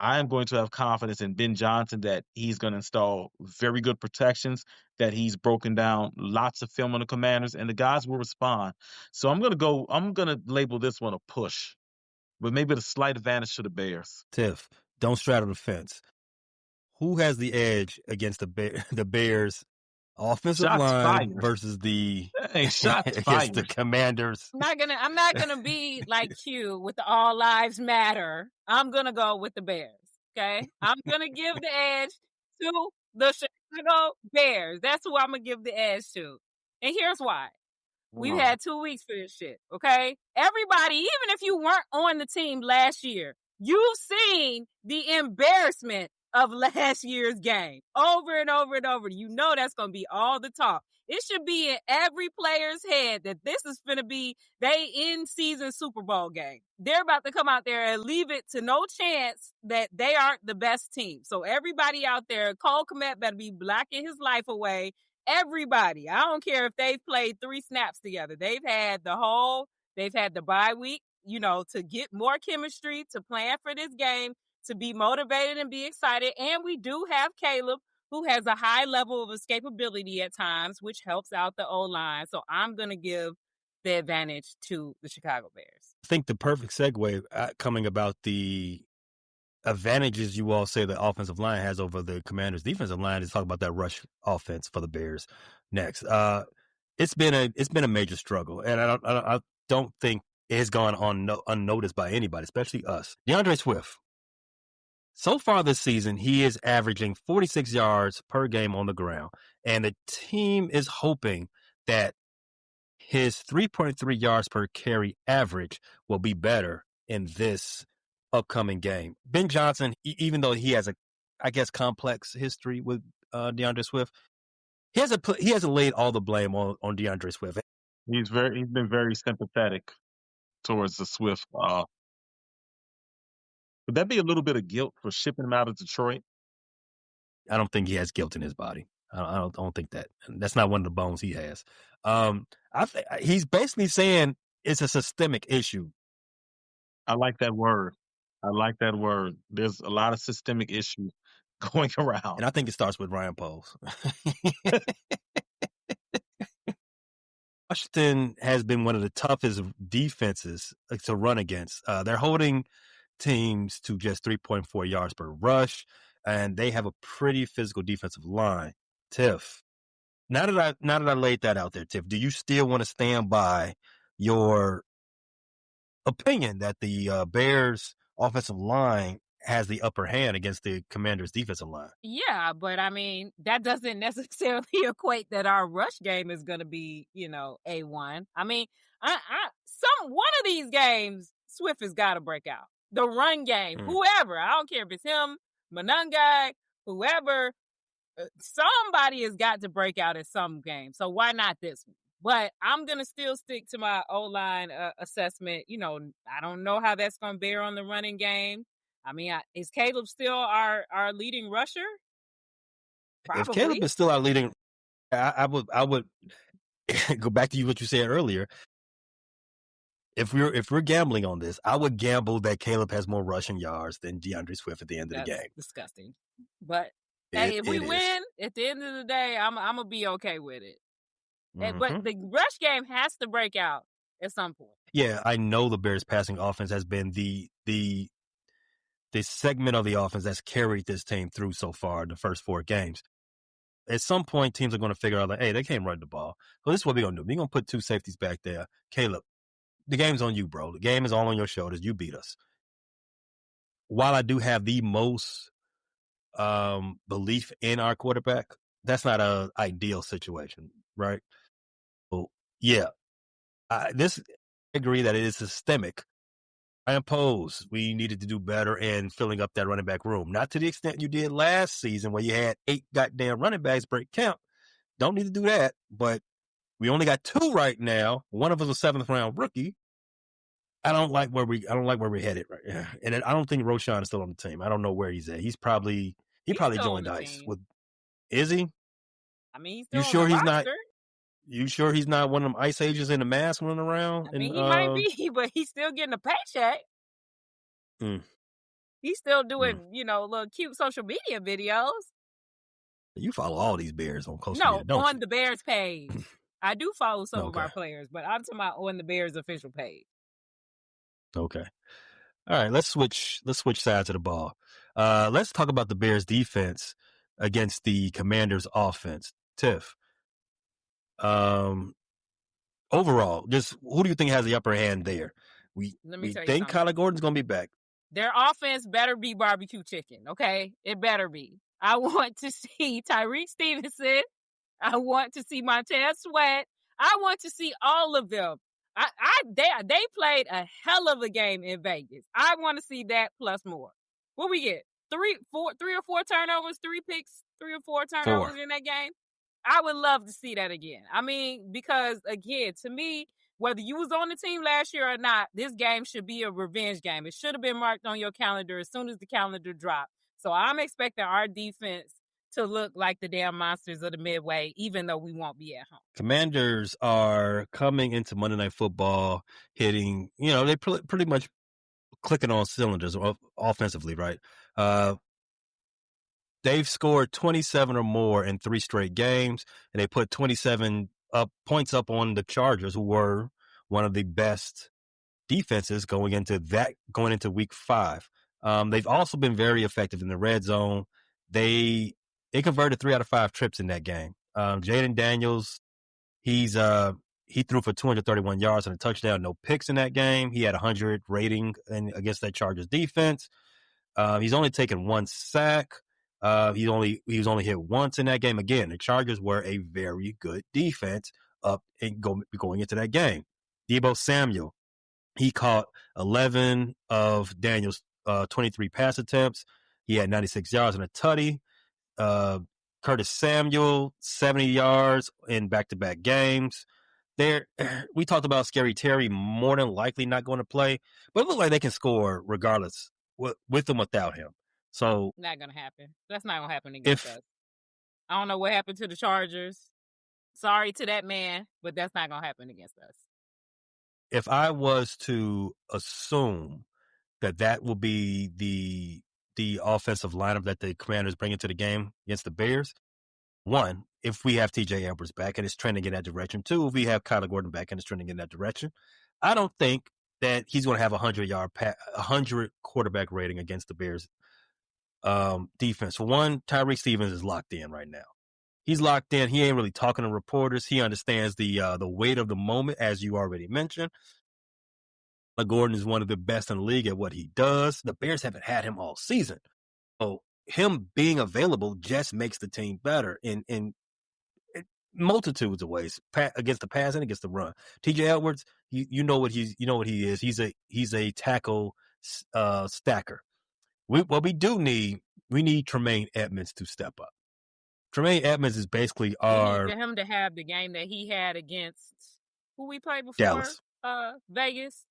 I am going to have confidence in Ben Johnson that he's going to install very good protections, that he's broken down lots of film on the Commanders, and the guys will respond. So I'm going to label this one a push, but maybe a slight advantage to the Bears.
Tiff, don't straddle the fence. Who has the edge against the Bears offensive
Shots
line
fired.
versus the
shots
against
fired.
the Commanders?
I'm not gonna be like Q with the all lives matter. I'm gonna go with the Bears. Okay, I'm gonna give the edge to the Chicago Bears. That's who I'm gonna give the edge to, and here's why. We've had 2 weeks for this shit. Okay, everybody, even if you weren't on the team last year, you've seen the embarrassment of last year's game over and over and over. That's going to be all the talk. It should be in every player's head that this is going to be they in-season Super Bowl game. They're about to come out there and leave it to no chance that they aren't the best team. So everybody out there, Cole Kmet better be blocking his life away. Everybody. I don't care if they've played 3 snaps together. They've had the bye week, to get more chemistry, to plan for this game, to be motivated and be excited. And we do have Caleb, who has a high level of escapability at times, which helps out the O-line. So I'm going to give the advantage to the Chicago Bears.
I think the perfect segue coming about the advantages you all say the offensive line has over the Commanders' defensive line is talk about that rush offense for the Bears next. It's been a major struggle, and I don't think it has gone unnoticed by anybody, especially us. DeAndre Swift. So far this season, he is averaging 46 yards per game on the ground, and the team is hoping that his 3.3 yards per carry average will be better in this upcoming game. Ben Johnson, even though he has a complex history with DeAndre Swift, he hasn't laid all the blame on DeAndre Swift.
He's been very sympathetic towards the Swift. Would that be a little bit of guilt for shipping him out of Detroit?
I don't think he has guilt in his body. I don't think that. That's not one of the bones he has. He's basically saying it's a systemic issue.
I like that word. There's a lot of systemic issues going around.
And I think it starts with Ryan Poles. Washington has been one of the toughest defenses to run against. They're holding teams to just 3.4 yards per rush, and they have a pretty physical defensive line. Tiff, now that I laid that out there, Tiff, do you still want to stand by your opinion that the Bears offensive line has the upper hand against the Commanders defensive line?
Yeah, but I mean, that doesn't necessarily equate that our rush game is going to be, A1. I mean, one of these games, Swift has got to break out. The run game, whoever, I don't care if it's him, Monangai, whoever, somebody has got to break out at some game. So why not this one? But I'm going to still stick to my O-line assessment. I don't know how that's going to bear on the running game. I mean, is Caleb still our leading rusher? Probably.
If Caleb is still our leading, I would go back to what you said earlier. If we're gambling on this, I would gamble that Caleb has more rushing yards than DeAndre Swift at the end of the game.
Disgusting. But hey, if we win, at the end of the day, I'm gonna be okay with it. But the rush game has to break out at some point.
Yeah, I know the Bears' passing offense has been the segment of the offense that's carried this team through so far the first 4 games. At some point, teams are going to figure out, like, hey, they can't run the ball. So this is what we're going to do. We're going to put 2 safeties back there. Caleb, the game's on you, bro. The game is all on your shoulders. You beat us. While I do have the most belief in our quarterback, that's not an ideal situation, right? So, yeah, I agree that it is systemic. I impose we needed to do better in filling up that running back room. Not to the extent you did last season where you had 8 goddamn running backs break count. Don't need to do that, but we only got 2 right now. One of us a 7th round rookie. I don't like where we're headed right now. And I don't think Roshan is still on the team. I don't know where he's at. He probably joined ICE. Is he?
I mean, he's still on the roster.
You sure he's not one of them ICE agents in the mask running around?
I mean, he might be, but he's still getting a paycheck. He's still doing, little cute social media videos.
You follow all these Bears on social media, don't you?
No, on the Bears page. I do follow some of our players, but I'm talking about on the Bears official page.
Okay. All right, let's switch sides of the ball. Let's talk about the Bears defense against the Commanders offense. Tiff. Overall, just who do you think has the upper hand there? We think Kyler Gordon's going to be back.
Their offense better be barbecue chicken, okay? It better be. I want to see Tyreek Stevenson. I want to see Montez Sweat. I want to see all of them. They played a hell of a game in Vegas. I want to see that plus more. What we get? 3 or 4 turnovers, 3 picks, 3 or 4 turnovers
4
in that game. I would love to see that again. I mean, because again, to me, whether you was on the team last year or not, this game should be a revenge game. It should have been marked on your calendar as soon as the calendar dropped. So I'm expecting our defense to look like the damn monsters of the Midway, even though we won't be at home.
Commanders are coming into Monday Night Football hitting, they pretty much clicking on cylinders offensively, right? They've scored 27 or more in 3 straight games, and they put 27 points up on the Chargers, who were one of the best defenses going into week 5. They've also been very effective in the red zone. They converted 3 out of 5 trips in that game. Jaden Daniels, he threw for 231 yards and a touchdown, no picks in that game. He had 100 rating against that Chargers defense. He's only taken 1 sack. He was only hit once in that game. Again, the Chargers were a very good defense up and going into that game. Deebo Samuel, he caught 11 of Daniel's 23 pass attempts. He had 96 yards and a tutty. Curtis Samuel, 70 yards in back-to-back games. We talked about Scary Terry more than likely not going to play, but it looks like they can score regardless with and without him. So
not going to happen. That's not going to happen against us. I don't know what happened to the Chargers. Sorry to that man, but that's not going to happen against us.
If I was to assume that will be the offensive lineup that the Commanders bring into the game against the Bears, 1, if we have TJ Edwards back and it's trending in that direction. 2, if we have Kyler Gordon back and it's trending in that direction. I don't think that he's going to have a 100 quarterback rating against the Bears defense. For 1, Tyreek Stevens is locked in right now. He's locked in. He ain't really talking to reporters. He understands the weight of the moment, as you already mentioned. Gordon is one of the best in the league at what he does. The Bears haven't had him all season. So him being available just makes the team better in multitudes of ways, against the pass and against the run. TJ Edwards, you know what he is. He's a tackle stacker. We need Tremaine Edmonds to step up. Tremaine Edmonds is basically
we need him to have the game that he had against who we played before?
Dallas.
Vegas.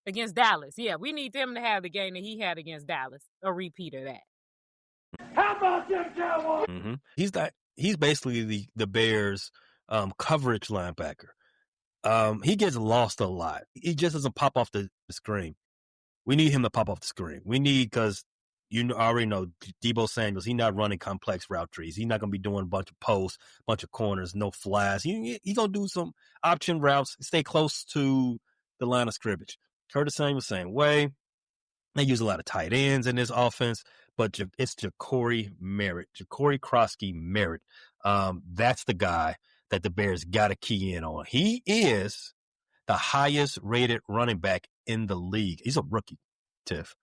Against Dallas. Yeah, we need him to have the game that he had against Dallas. A repeat of that.
How about them Cowboys?
Mm-hmm. He's basically the Bears' coverage linebacker. He gets lost a lot. He just doesn't pop off the screen. We need him to pop off the screen. Because already know Deebo Samuels. He's not running complex route trees. He's not going to be doing a bunch of posts, bunch of corners, no flies. He's going to do some option routes, stay close to the line of scrimmage. Curtis Samuel, same way. They use a lot of tight ends in this offense, but it's Ja'Cory Krosky Merritt. That's the guy that the Bears got to key in on. He is the highest rated running back in the league. He's a rookie, Tiff.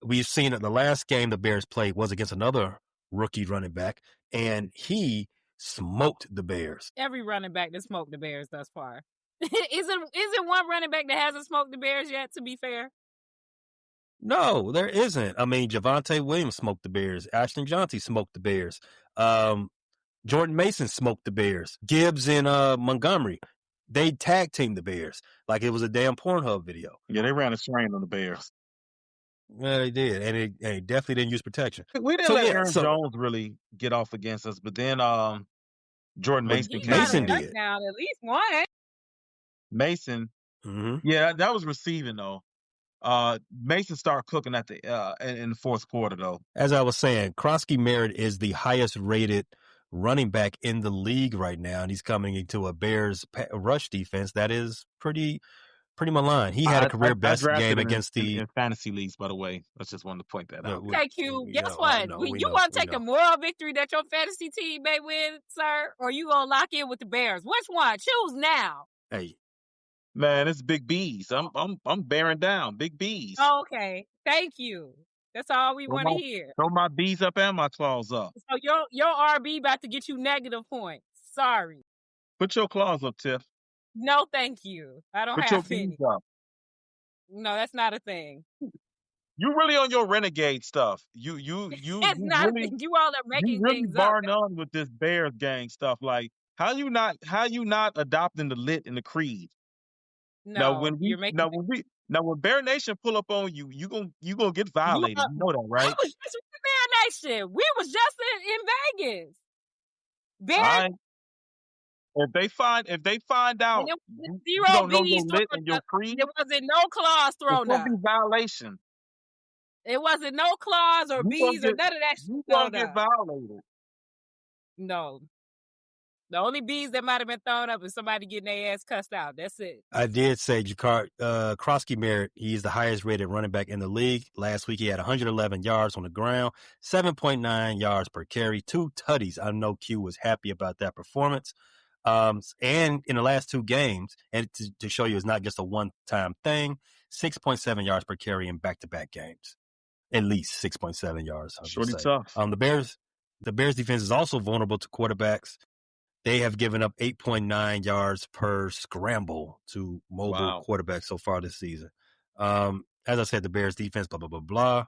We've seen that the last game the Bears played was against another rookie running back, and he smoked the Bears.
Every running back that smoked the Bears thus far. Isn't one running back that hasn't smoked the Bears yet, to be fair?
No, there isn't. I mean, Javonte Williams smoked the Bears. Ashton Johnson smoked the Bears. Jordan Mason smoked the Bears. Gibbs and Montgomery, they tag teamed the Bears like it was a damn Pornhub video.
Yeah, they ran a train on the Bears.
Yeah, they did, and they definitely didn't use protection.
We didn't let Aaron Jones really get off against us, but then Jordan Mason
did.
Now at least one.
Mason, yeah, that was receiving though. Mason started cooking at in the fourth quarter though.
As I was saying, Krosky Merritt is the highest rated running back in the league right now, and he's coming into a Bears rush defense that is pretty malign. He had a career best game against
in fantasy leagues, by the way. I just wanted to point that out.
Okay, Q. Guess what? You want to take the moral victory that your fantasy team may win, sir, or you gonna lock in with the Bears? Which one? Choose now.
Hey,
man, it's Big B's. I'm bearing down Big B's.
Okay, thank you. That's all we want to hear.
Throw my B's up and my claws up.
So your RB about to get you negative points. Sorry.
Put your claws up, Tiff.
No, thank you. I don't
Put
have
your
any.
B's up.
No, that's not a thing.
You really on your renegade stuff. You
it's not really, a thing. You all are making
you really
things
bar
up.
none with this Bears gang stuff. Like how you not adopting the lit and the creed?
No,
when Bear Nation pull up on you, you gonna get violated. You know that, right?
I was just with Bear Nation. We was just in Vegas. Bear.
If they find out
you don't know your lit and your creed, there wasn't no claws thrown up.
It's violation.
It wasn't no claws or bees or none of that shit.
You gonna get violated.
No. The only bees that might have been thrown up is somebody getting their ass cussed out. That's it.
I did say Krosky Merritt, he's the highest rated running back in the league. Last week he had 111 yards on the ground, 7.9 yards per carry, 2 tutties. I know Q was happy about that performance. And in the last 2 games, and to show you it's not just a one-time thing, 6.7 yards per carry in back-to-back games. At least 6.7 yards.
Pretty tough.
The Bears defense is also vulnerable to quarterbacks. They have given up 8.9 yards per scramble to mobile quarterbacks so far this season. As I said, the Bears defense, blah, blah, blah, blah,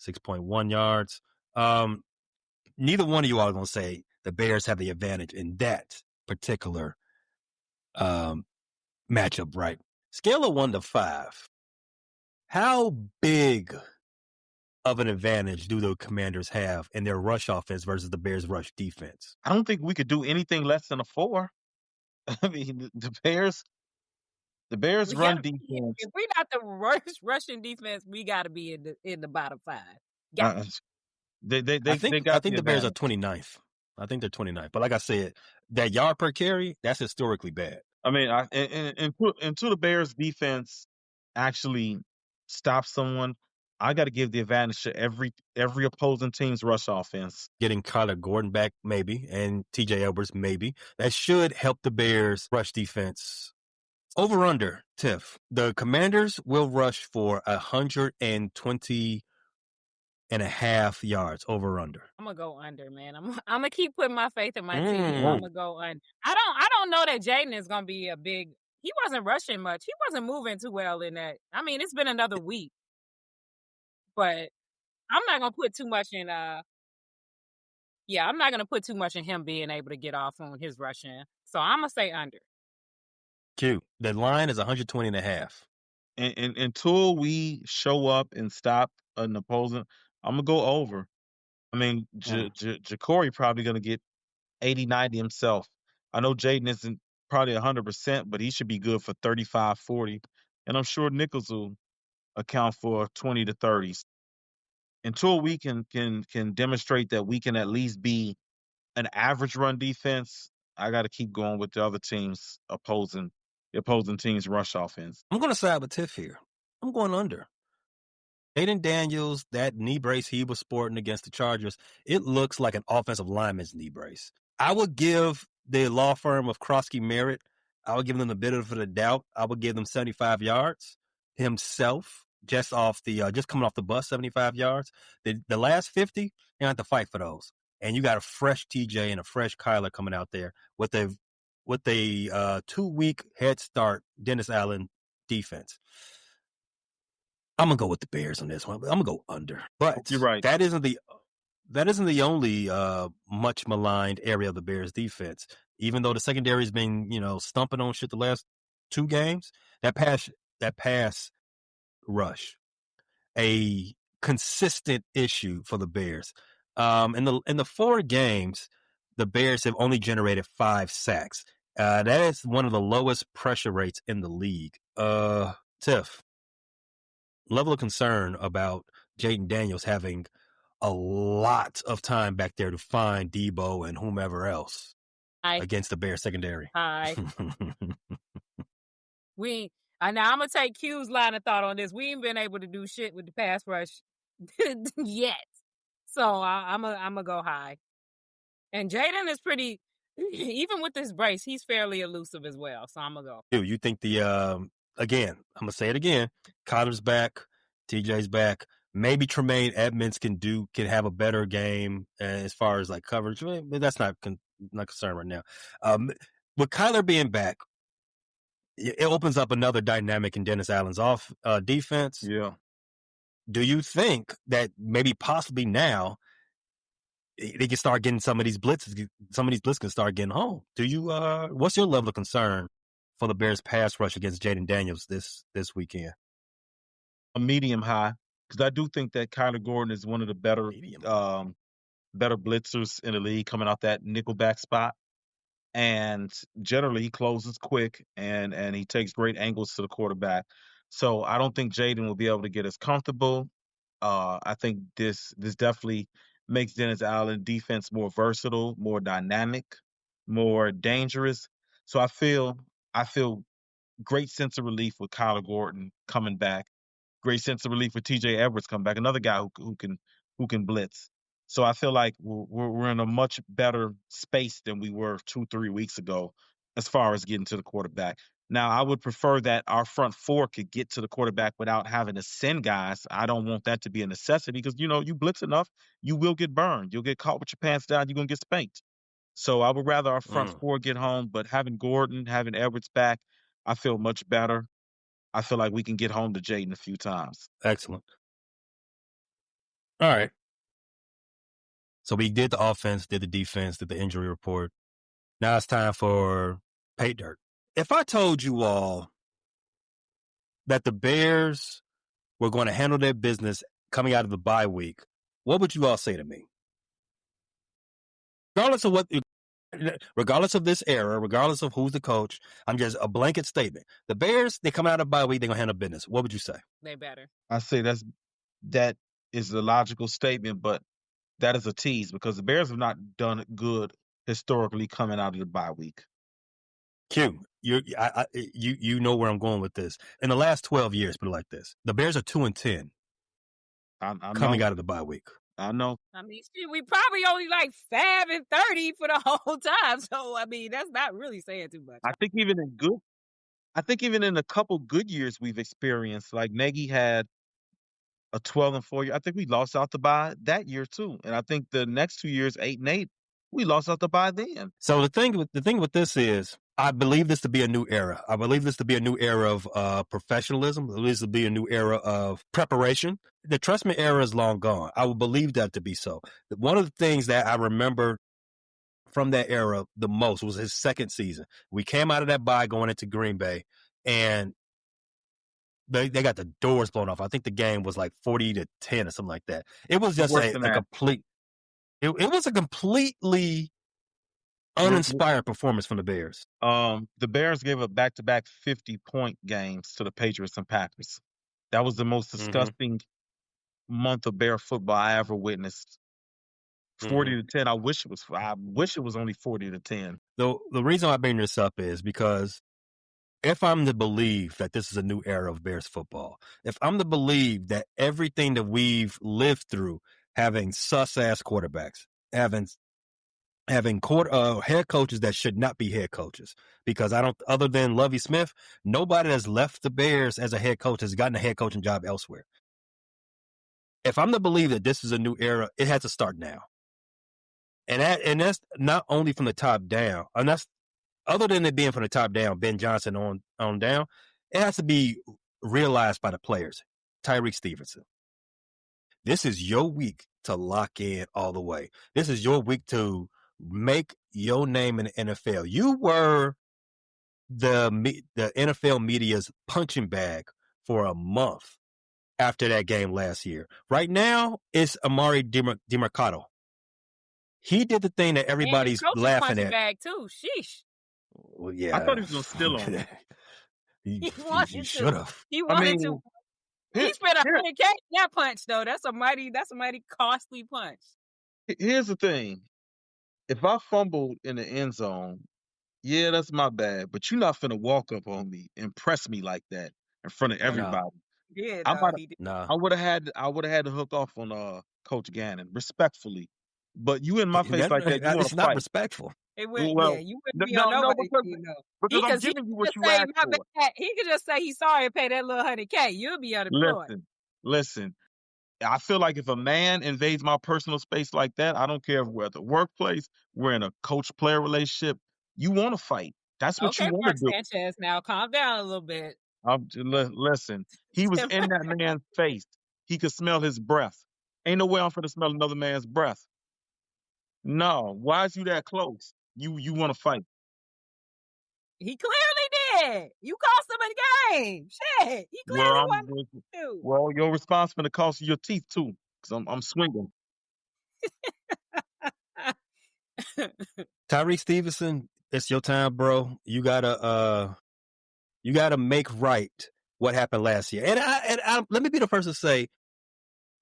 6.1 yards. Neither one of you are going to say the Bears have the advantage in that particular matchup, right? Scale of 1 to 5. How big of an advantage do the Commanders have in their rush offense versus the Bears' rush defense?
I don't think we could do anything less than a 4. I mean, the Bears run defense.
If we're not the worst rushing defense, we got to be in the bottom 5.
I think the Bears are 29th. I think they're 29th. But like I said, that yard per carry, that's historically bad.
I mean, until the Bears defense actually stops someone, I got to give the advantage to every opposing team's rush offense.
Getting Kyler Gordon back, maybe, and TJ Edwards, maybe. That should help the Bears' rush defense. Over under, Tiff. The Commanders will rush for 120.5 yards. Over under.
I'm gonna go under, man. I'm gonna keep putting my faith in my team. I'm gonna go under. I don't know that Jaden is gonna be a big. He wasn't rushing much. He wasn't moving too well in that. I mean, it's been another week. But I'm not gonna put too much in. I'm not gonna put too much in him being able to get off on his rushing. So I'm gonna say under.
Cute. The line is 120.5.
And until we show up and stop an opposing, I'm gonna go over. I mean, Ja'Cory probably gonna get 80, 90 himself. I know Jaden isn't probably 100%, but he should be good for 35, 40, and I'm sure Nichols will account for 20 to 30s. until we can demonstrate that we can at least be an average run defense, I got to keep going with the other teams the opposing team's rush offense.
I'm going to side with Tiff here. I'm going under. Jaden Daniels, that knee brace he was sporting against the Chargers, it looks like an offensive lineman's knee brace. I would give the law firm of Krosky Merritt, I would give them a bit of the doubt. I would give them 75 yards himself, just coming off the bus, 75 yards. The last 50, you have to fight for those. And you got a fresh TJ and a fresh Kyler coming out there with a 2-week head start Dennis Allen defense. I'm gonna go with the Bears on this one. I'm gonna go under. But
you're right.
That isn't the only much maligned area of the Bears defense. Even though the secondary's been, stumping on shit the last 2 games, that pass rush, a consistent issue for the Bears. In the 4 games, the Bears have only generated 5 sacks. That is one of the lowest pressure rates in the league. Tiff, level of concern about Jaden Daniels having a lot of time back there to find Debo and whomever else against the Bears secondary.
Hi. Now I'm gonna take Q's line of thought on this. We ain't been able to do shit with the pass rush yet, so I'm gonna go high. And Jaden is pretty, even with this brace, he's fairly elusive as well. So I'm gonna go.
Dude, you think again? I'm gonna say it again. Kyler's back, TJ's back. Maybe Tremaine Edmonds can have a better game as far as like coverage, but that's not concerned right now. With Kyler being back, it opens up another dynamic in Dennis Allen's defense.
Yeah.
Do you think that maybe possibly now they can start getting some of these blitzes? Some of these blitzes can start getting home. Do you? What's your level of concern for the Bears pass rush against Jaden Daniels this weekend?
A medium high, because I do think that Kyler Gordon is one of the better blitzers in the league coming out that nickelback spot. And generally he closes quick and he takes great angles to the quarterback. So I don't think Jaden will be able to get as comfortable. I think this definitely makes Dennis Allen defense more versatile, more dynamic, more dangerous. So I feel great sense of relief with Kyler Gordon coming back. Great sense of relief with TJ Edwards coming back, another guy who can blitz. So I feel like we're in a much better space than we were 2-3 weeks ago as far as getting to the quarterback. Now, I would prefer that our front 4 could get to the quarterback without having to send guys. I don't want that to be a necessity because, you blitz enough, you will get burned. You'll get caught with your pants down. You're going to get spanked. So I would rather our front 4 get home, but having Gordon, having Edwards back, I feel much better. I feel like we can get home to Jaden a few times.
Excellent. All right. So we did the offense, did the defense, did the injury report. Now it's time for pay dirt. If I told you all that the Bears were going to handle their business coming out of the bye week, what would you all say to me? Regardless of this era, regardless of who's the coach, I'm just a blanket statement. The Bears, they come out of the bye week, they're going to handle business. What would you say?
They better.
I say that is the logical statement, but that is a tease because the Bears have not done good historically coming out of the bye week.
Q, you know where I'm going with this. In the last 12 years, put it like this: the Bears are 2-10 coming out of the bye week.
I know.
I mean, we probably only like 5-30 for the whole time. So I mean, that's not really saying too much.
I think even in a couple good years we've experienced, like Nagy had a 12-4 year. I think we lost out the bye that year too, and I think the next 2 years, 8-8, we lost out the bye then.
So the thing with this is, I believe this to be a new era. I believe this to be a new era of professionalism. I believe this to be a new era of preparation. The trust me era is long gone. I would believe that to be so. One of the things that I remember from that era the most was his second season. We came out of that bye going into Green Bay, and they got the doors blown off. I think the game was like 40-10 or something like that. It was just a complete. It was a completely uninspired performance from the Bears.
The Bears gave up back-to-back 50-point games to the Patriots and Packers. That was the most disgusting month of Bear football I ever witnessed. 40-10. I wish it was only 40-10.
The reason I bring this up is because if I'm to believe that this is a new era of Bears football, if I'm to believe that everything that we've lived through, having sus-ass quarterbacks, having head coaches that should not be head coaches, because other than Lovie Smith, nobody that's left the Bears as a head coach has gotten a head coaching job elsewhere. If I'm to believe that this is a new era, it has to start now. And that's not only from the top down, and that's other than it being from the top down, Ben Johnson on down, it has to be realized by the players. Tyreek Stevenson, this is your week to lock in all the way. This is your week to make your name in the NFL. You were the NFL media's punching bag for a month after that game last year. Right now, it's Amari DiMercato. He did the thing that everybody's laughing at.
Bag too. Sheesh.
Well, yeah.
I thought he was going to steal on it.
He
should have. He wanted to. He spent $100K that punch though. That's a mighty costly punch.
Here's the thing. If I fumbled in the end zone, yeah, that's my bad. But you're not finna walk up on me and press me like that in front of everybody.
Yeah,
I would have had to hook off on Coach Gannon, respectfully. But you in my face like that, you want to fight.
It's not respectful.
You wouldn't be on nobody.
Because I'm giving you what you asked for.
He could just say he's sorry and pay that little $100K. You'll be unemployed.
Listen. I feel like if a man invades my personal space like that, I don't care if we're at the workplace, we're in a coach-player relationship, you want to fight. That's what you want to do.
Sanchez, now calm down a little bit.
Listen, he was in that man's face. He could smell his breath. Ain't no way I'm finna smell another man's breath. No, why is you that close? You want to fight?
He clearly did. You cost him a game. Shit, he clearly wanted to.
Well, your response finna cost you your teeth too, because I'm swinging.
Tyreek Stevenson, it's your time, bro. You gotta make right what happened last year. And I let me be the first to say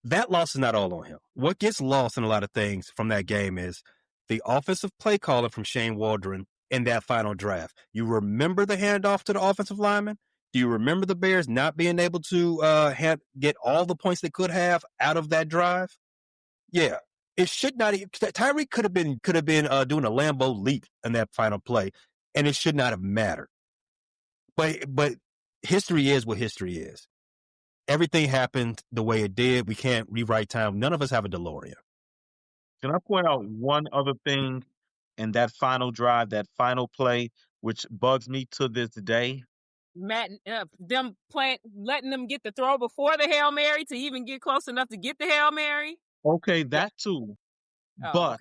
that loss is not all on him. What gets lost in a lot of things from that game is the offensive play calling from Shane Waldron in that final draft. You remember the handoff to the offensive lineman? Do you remember the Bears not being able to get all the points they could have out of that drive? Yeah, it should not. Tyreek could have been doing a Lambeau leap in that final play, and it should not have mattered. But history is what history is. Everything happened the way it did. We can't rewrite time. None of us have a DeLorean.
Can I point out one other thing in that final drive, that final play, which bugs me to this day?
Matt, letting them get the throw before the Hail Mary to even get close enough to get the Hail Mary?
Okay, that too. But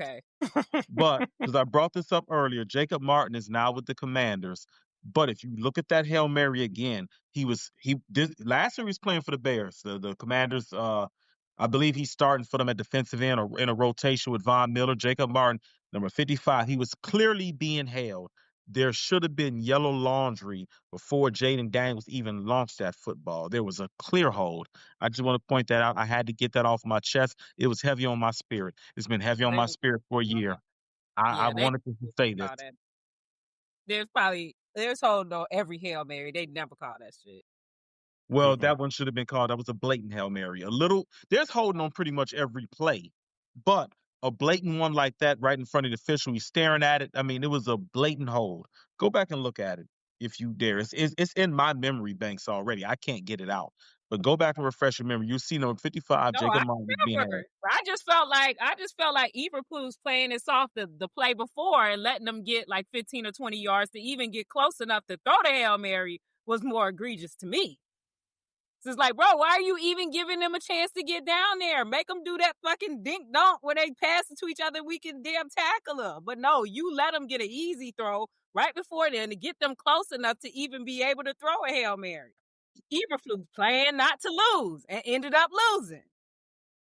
because I brought this up earlier, Jacob Martin is now with the Commanders. But if you look at that Hail Mary again, last year he was playing for the Bears. The Commanders, I believe he's starting for them at defensive end or in a rotation with Von Miller. Jacob Martin, number 55, he was clearly being held. There should have been yellow laundry before Jaden Daniels even launched that football. There was a clear hold. I just want to point that out. I had to get that off my chest. It was heavy on my spirit. It's been heavy on my spirit for a year. I wanted to say this.
There's holding on every Hail Mary. They never call that shit.
Well, that one should have been called. That was a blatant Hail Mary. There's holding on pretty much every play. But a blatant one like that right in front of the official, he's staring at it. I mean, it was a blatant hold. Go back and look at it if you dare. It's in my memory banks already. I can't get it out. But go back and refresh your memory. You'll see number 55, Jacob Martin being held.
I just felt like Eberflus playing this off the play before and letting them get like 15 or 20 yards to even get close enough to throw the Hail Mary was more egregious to me. So it's like, bro, why are you even giving them a chance to get down there? Make them do that fucking dink dunk when they pass it to each other. We can damn tackle them. But no, you let them get an easy throw right before then to get them close enough to even be able to throw a Hail Mary. Eberflus playing not to lose and ended up losing.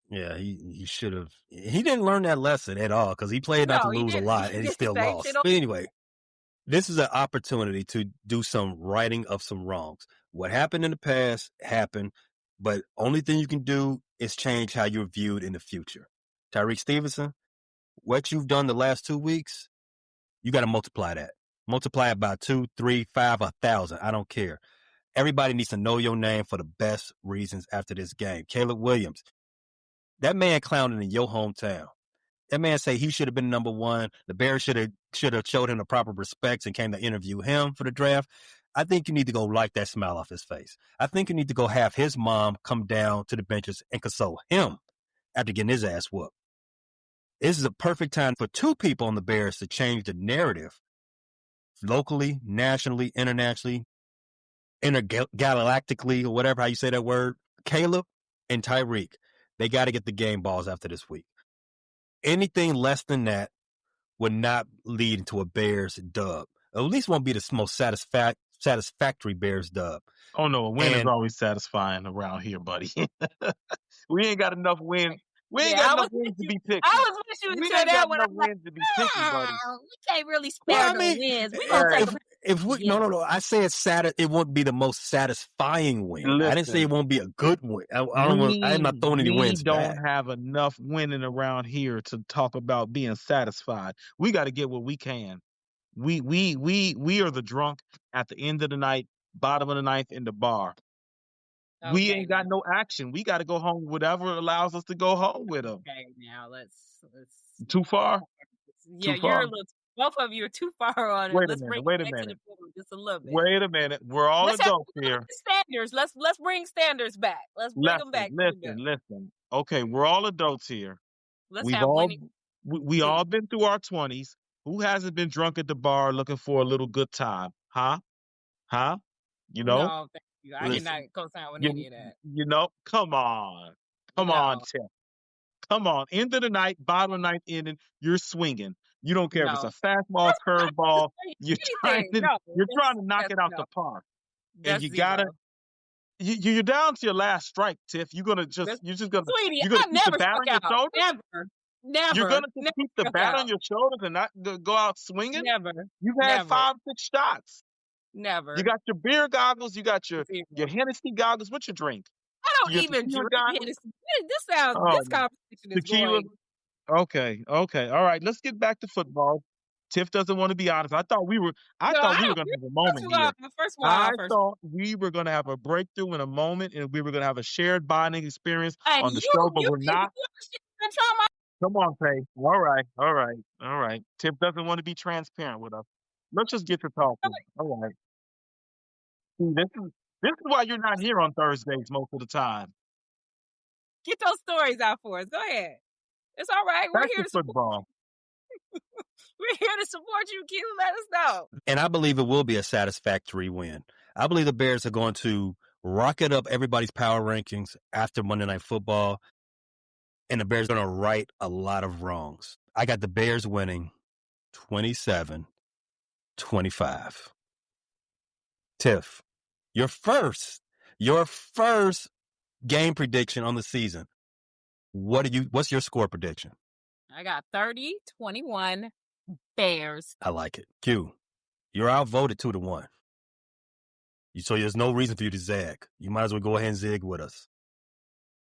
Yeah, he should have. He didn't learn that lesson at all because he played not to lose a lot and he still lost. But anyway, this is an opportunity to do some righting of some wrongs. What happened in the past happened, but only thing you can do it's changed how you're viewed in the future. Tyreek Stevenson, what you've done the last 2 weeks, you got to multiply that. Multiply it by 2, 3, 5, 1,000. I don't care. Everybody needs to know your name for the best reasons after this game. Caleb Williams, that man clowning in your hometown. That man say he should have been number one. The Bears should have showed him the proper respects and came to interview him for the draft. I think you need to go wipe that smile off his face. I think you need to go have his mom come down to the benches and console him after getting his ass whooped. This is a perfect time for two people on the Bears to change the narrative locally, nationally, internationally, intergalactically, or whatever, how you say that word. Caleb and Tyreek, they got to get the game balls after this week. Anything less than that would not lead to a Bears dub. At least won't be the most satisfactory Bears dub.
Oh, no, a win is always satisfying around here, buddy. We ain't got enough wins. We ain't got enough wins to be picky.
I was with you until that one.
I'm like, wins to be picky, buddy.
We can't really spare no wins. We gonna take
if we no, I say it won't be the most satisfying win.
Listen,
I didn't say it won't be a good win. I'm not throwing any wins.
We don't have enough winning around here to talk about being satisfied. We got to get what we can. We are the drunk at the end of the night, bottom of the ninth in the bar. Okay, we ain't got no action. We got to go home. Whatever allows us to go home with them.
Okay, now let's.
Too far?
Yeah,
too far.
you're a little. Both of you are too far on it.
Wait
let's
a
bring
minute.
it back to the middle just a little bit.
Wait a minute. We're all adults here.
Standards. Let's bring standards back. Let's bring them back.
Listen. Okay, we're all adults here.
We
all been through our 20s. Who hasn't been drunk at the bar looking for a little good time? Huh? You know?
No, thank you. I cannot co-sign with any of that.
You know? Come on, Tim. Come on. End of the night, bottom of the ninth inning, you're swinging. You don't care if it's a fastball, curveball. You're trying to knock it out the park. And you gotta. You're down to your last strike, Tiff. You're just gonna.
Sweetie,
you're gonna
I've never
keep the bat on your shoulders.
Never.
You're gonna keep the bat on your shoulders and not go out swinging.
Never.
You've had 5-6 shots.
Never.
You got your beer goggles. You got your Hennessy goggles. What you drink?
I don't even drink Hennessy. This conversation is
tequila.
Going.
Okay. All right. Let's get back to football. Tiff doesn't want to be honest. I thought we were going to have a moment here. I thought we were going to have a breakthrough in a moment, and we were going to have a shared bonding experience on the show, but we're not. Come on, Faye. All right. Tiff doesn't want to be transparent with us. Let's just get to talking. All right. See, this is why you're not here on Thursdays most of the time.
Get those stories out for us. Go ahead. It's all right. We're here to support. We're here to support you, Q. Let us know.
And I believe it will be a satisfactory win. I believe the Bears are going to rocket up everybody's power rankings after Monday Night Football, and the Bears are going to right a lot of wrongs. I got the Bears winning 27-25. Tiff, your first game prediction on the season. What's your score prediction?
I got 30-21 Bears.
I like it. Q, you're outvoted 2-1. So there's no reason for you to zag. You might as well go ahead and zig with us.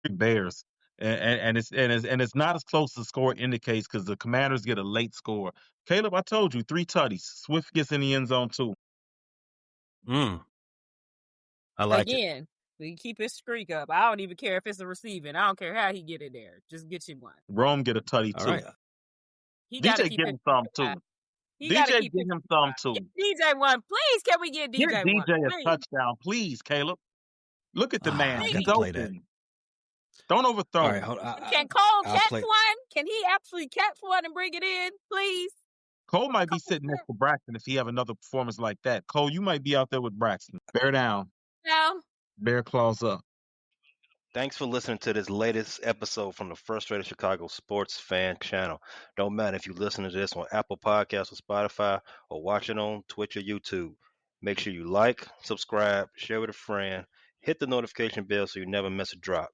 Bears. And it's not as close as the score indicates because the Commanders get a late score. Caleb, I told you 3 tutties. Swift gets in the end zone too.
I like
it. Again, we keep his streak up. I don't even care if it's a receiving. I don't care how he get it there. Just get you one.
Rome get a tutty too. Right. DJ get him some too. DJ get him some too.
DJ one, please. Can we get DJ one?
Get DJ a touchdown, please, Caleb. Look at the man. He's open. Don't overthrow him.
Can Cole catch one? Can he actually catch one and bring it in, please?
Cole might be sitting next to Braxton if he have another performance like that. Cole, you might be out there with Braxton. Bear down.
No.
Bear claws up.
Thanks for listening to this latest episode from the Frustrated Chicago Sports Fan Channel. Don't matter if you listen to this on Apple Podcasts or Spotify or watch it on Twitch or YouTube. Make sure you like, subscribe, share with a friend, hit the notification bell so you never miss a drop.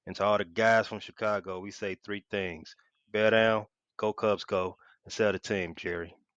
And to all the guys from Chicago, we say 3 things. Bear down, go Cubs go, and sell the team, Jerry.